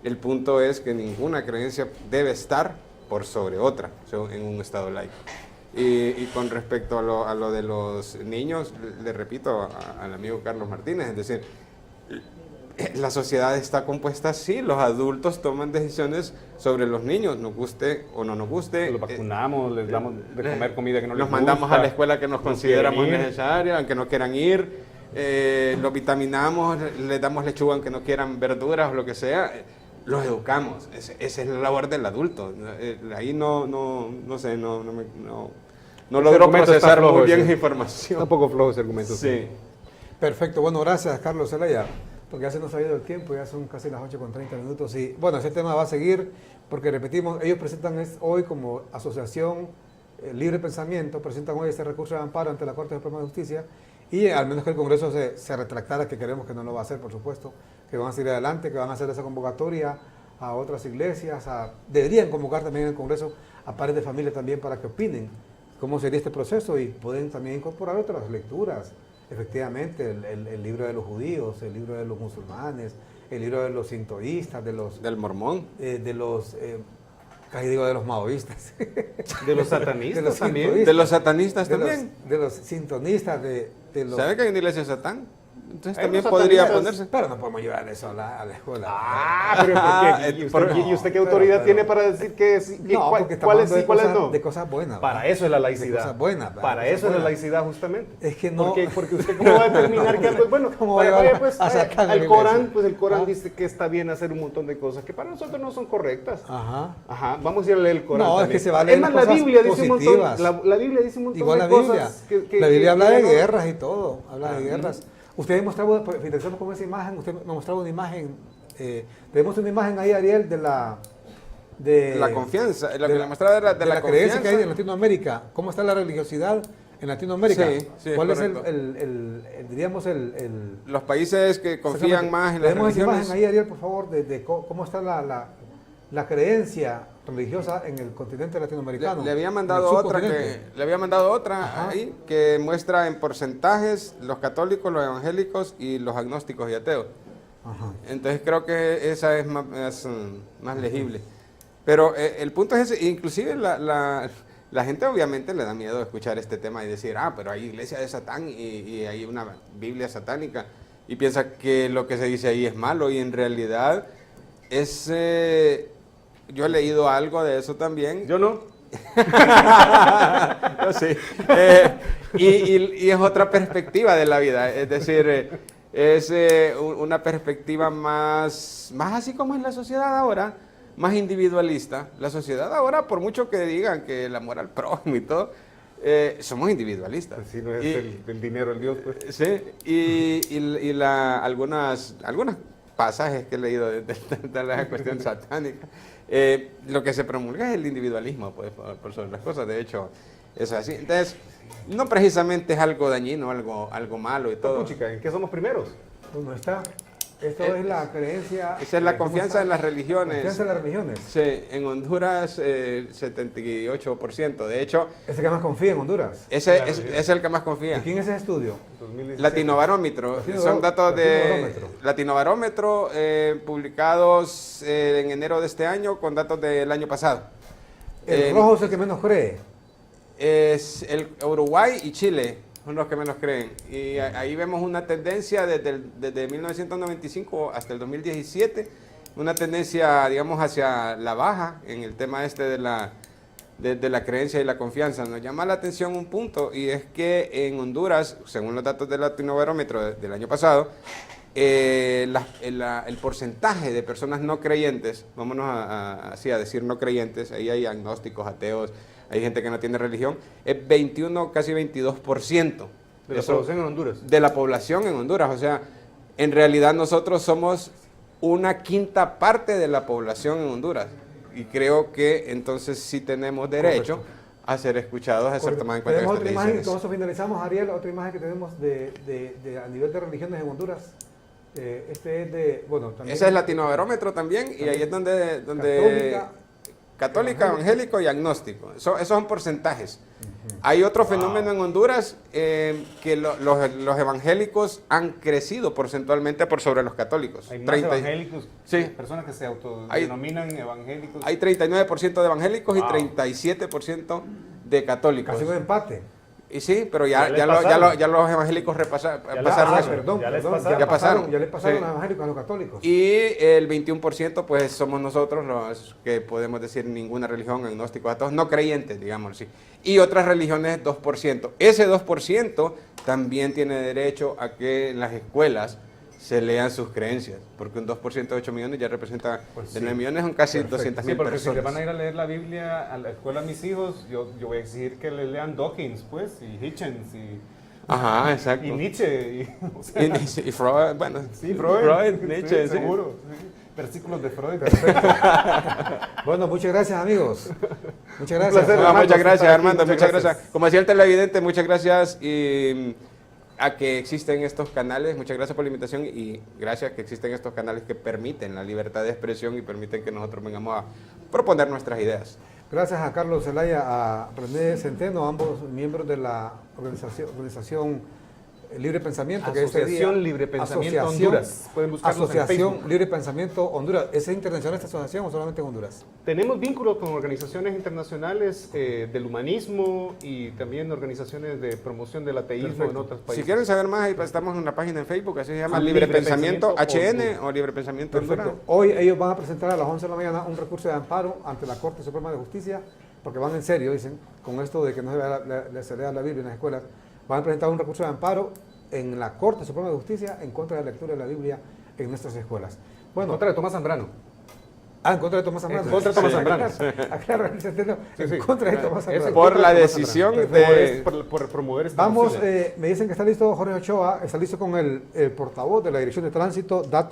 el punto es que ninguna creencia debe estar por sobre otra en un Estado laico. Y con respecto a lo de los niños, le repito al amigo Carlos Martínez, es decir, la sociedad está compuesta así, los adultos toman decisiones sobre los niños, nos guste o no nos guste. Los vacunamos, les damos de comer comida que no les gusta. Los mandamos a la escuela que nos consideramos necesaria, aunque no quieran ir. Los vitaminamos, les damos lechuga aunque no quieran verduras o lo que sea. Los educamos, esa es la labor del adulto. Ahí no logro procesar muy bien esa información. Un poco flojo ese argumento. Sí. Perfecto, bueno, gracias Carlos Zelaya, porque ya se nos ha ido el tiempo, ya son casi las 8:30 y bueno, ese tema va a seguir, porque repetimos, ellos presentan hoy como asociación Libre Pensamiento, presentan hoy este recurso de amparo ante la Corte Suprema de Justicia, y al menos que el Congreso se retractara, que queremos que no lo va a hacer, por supuesto, que van a seguir adelante, que van a hacer esa convocatoria a otras iglesias, deberían convocar también en el Congreso a padres de familia también para que opinen cómo sería este proceso y pueden también incorporar otras lecturas, efectivamente, el libro de los judíos, el libro de los musulmanes, el libro de los sintoístas, del mormón, de los... casi digo de los maoístas. De los satanistas también. De los satanistas también. De los sintonistas, de los... ¿Sabe que hay una iglesia Satán? Entonces también podría ponerse. Pero no podemos llevar eso a la escuela. Pero ¿y usted qué autoridad tiene para decir cuáles sí, cuáles no? De cosas buenas. Para eso es la laicidad. De cosas buenas. Para eso es la laicidad, justamente. Es que no. Porque usted cómo va a determinar que algo es bueno. El Corán dice que está bien hacer un montón de cosas que para nosotros no son correctas. Ajá. Vamos a ir a leer el Corán. No, es que se va a leer cosas la Biblia dice un montón. La Biblia dice un montón de cosas. La Biblia habla de guerras y todo. Habla de guerras. Usted mostraba, finalizamos con esa imagen, usted me mostraba una imagen, tenemos una imagen ahí, Ariel, de la confianza, lo que le mostraba de la creencia que hay en Latinoamérica. ¿Cómo está la religiosidad en Latinoamérica? Sí, ¿Cuál es diríamos los países que confían más en las religiones? Tenemos esa imagen ahí, Ariel, por favor, de cómo está la creencia religiosa en el continente latinoamericano. Le había mandado otra ahí que muestra en porcentajes los católicos, los evangélicos y los agnósticos y ateos. Entonces creo que esa es más legible. Pero el punto es ese, inclusive la gente obviamente le da miedo de escuchar este tema y decir, pero hay iglesia de Satán y hay una Biblia satánica y piensa que lo que se dice ahí es malo y en realidad es... yo he leído algo de eso también. Yo no. Yo sí. Y es otra perspectiva de la vida, es decir, es una perspectiva más así como es la sociedad ahora, más individualista. La sociedad ahora, por mucho que digan que el amor al prójimo y todo, somos individualistas. Así no es el dinero el Dios, pues. Sí, algunos pasajes que he leído de la cuestión satánica, lo que se promulga es el individualismo, pues, por sobre las cosas. De hecho, eso es así. Entonces, no precisamente es algo dañino, algo malo y todo. Chica, ¿en qué somos primeros? Pues no está. Esto es la creencia. Esa es la confianza en las religiones. Confianza en las religiones. Sí, en Honduras 78%. De hecho, ¿Es el que más confía en Honduras? Ese es el que más confía. ¿De quién es ese estudio? 2017. Latinobarómetro. Son datos de Latinobarómetro publicados en enero de este año con datos del año pasado. El rojo es el que menos cree. Es el Uruguay y Chile. Son los que menos creen. Y ahí vemos una tendencia desde 1995 hasta el 2017, una tendencia, digamos, hacia la baja en el tema de la creencia y la confianza. Nos llama la atención un punto, y es que en Honduras, según los datos del Latinobarómetro del año pasado, el porcentaje de personas no creyentes, vámonos así a decir no creyentes, ahí hay agnósticos, ateos, hay gente que no tiene religión, es 21, casi 22%. ¿De la población en Honduras? De la población en Honduras. O sea, en realidad nosotros somos una quinta parte de la población en Honduras. Y creo que entonces sí tenemos derecho a ser escuchados, a ser tomados en cuenta. Tenemos otra imagen, con eso finalizamos, Ariel, otra imagen que tenemos a nivel de religiones en Honduras. Este es de, bueno, también. Ese es Latinobarómetro también, y ahí es donde católica, evangélico y agnóstico. Esos son porcentajes. Hay otro fenómeno en Honduras, que los evangélicos han crecido porcentualmente por sobre los católicos. Hay más evangélicos, sí. Personas que se autodenominan evangélicos. Hay 39% de evangélicos y 37% de católicos. Casi un empate. Y sí, pero ya los evangélicos pasaron eso. Ya pasaron sí. a los evangélicos, a los católicos. Y el 21% pues somos nosotros los que podemos decir ninguna religión, agnósticos, a todos, no creyentes, digamos así. Y otras religiones 2%. Ese 2% también tiene derecho a que en las escuelas se lean sus creencias, porque un 2% de 8 millones ya representa, de 9 millones son casi 200,000 porque personas. si le van a ir a leer la Biblia a la escuela a mis hijos, yo voy a exigir que le lean Dawkins, pues, y Hitchens, y... Ajá, exacto. Y Nietzsche. Y Freud, bueno. Sí, Freud, Nietzsche, sí, seguro. Sí. Versículos de Freud. Bueno, muchas gracias, amigos. Muchas gracias. Muchas gracias, Armando. Muchas gracias. Como decía el televidente, muchas gracias a que existen estos canales. Muchas gracias por la invitación y gracias que existen estos canales que permiten la libertad de expresión y permiten que nosotros vengamos a proponer nuestras ideas. Gracias a Carlos Zelaya, a René Centeno, ambos miembros de la organización Libre Pensamiento. Asociación Libre Pensamiento Honduras. Pueden buscarlos en Asociación Facebook. Libre Pensamiento Honduras. ¿Es internacional esta asociación o solamente en Honduras? Tenemos vínculos con organizaciones internacionales del humanismo y también organizaciones de promoción del ateísmo en otros países. Si quieren saber más, ahí estamos en una página en Facebook, así se llama Libre Pensamiento HN o Libre Pensamiento Honduras. Hoy ellos van a presentar a las 11 de la mañana un recurso de amparo ante la Corte Suprema de Justicia, porque van en serio, dicen, con esto de que no se lea la Biblia en las escuelas. Van a presentar un recurso de amparo en la Corte Suprema de Justicia en contra de la lectura de la Biblia en nuestras escuelas. Bueno, en contra de Tomás Zambrano. En contra de Tomás Zambrano. En contra de Tomás Zambrano. En contra de Tomás Zambrano. Por la decisión de... Por promover esta Vamos, me dicen que está listo Jorge Ochoa, está listo con el portavoz de la Dirección de Tránsito,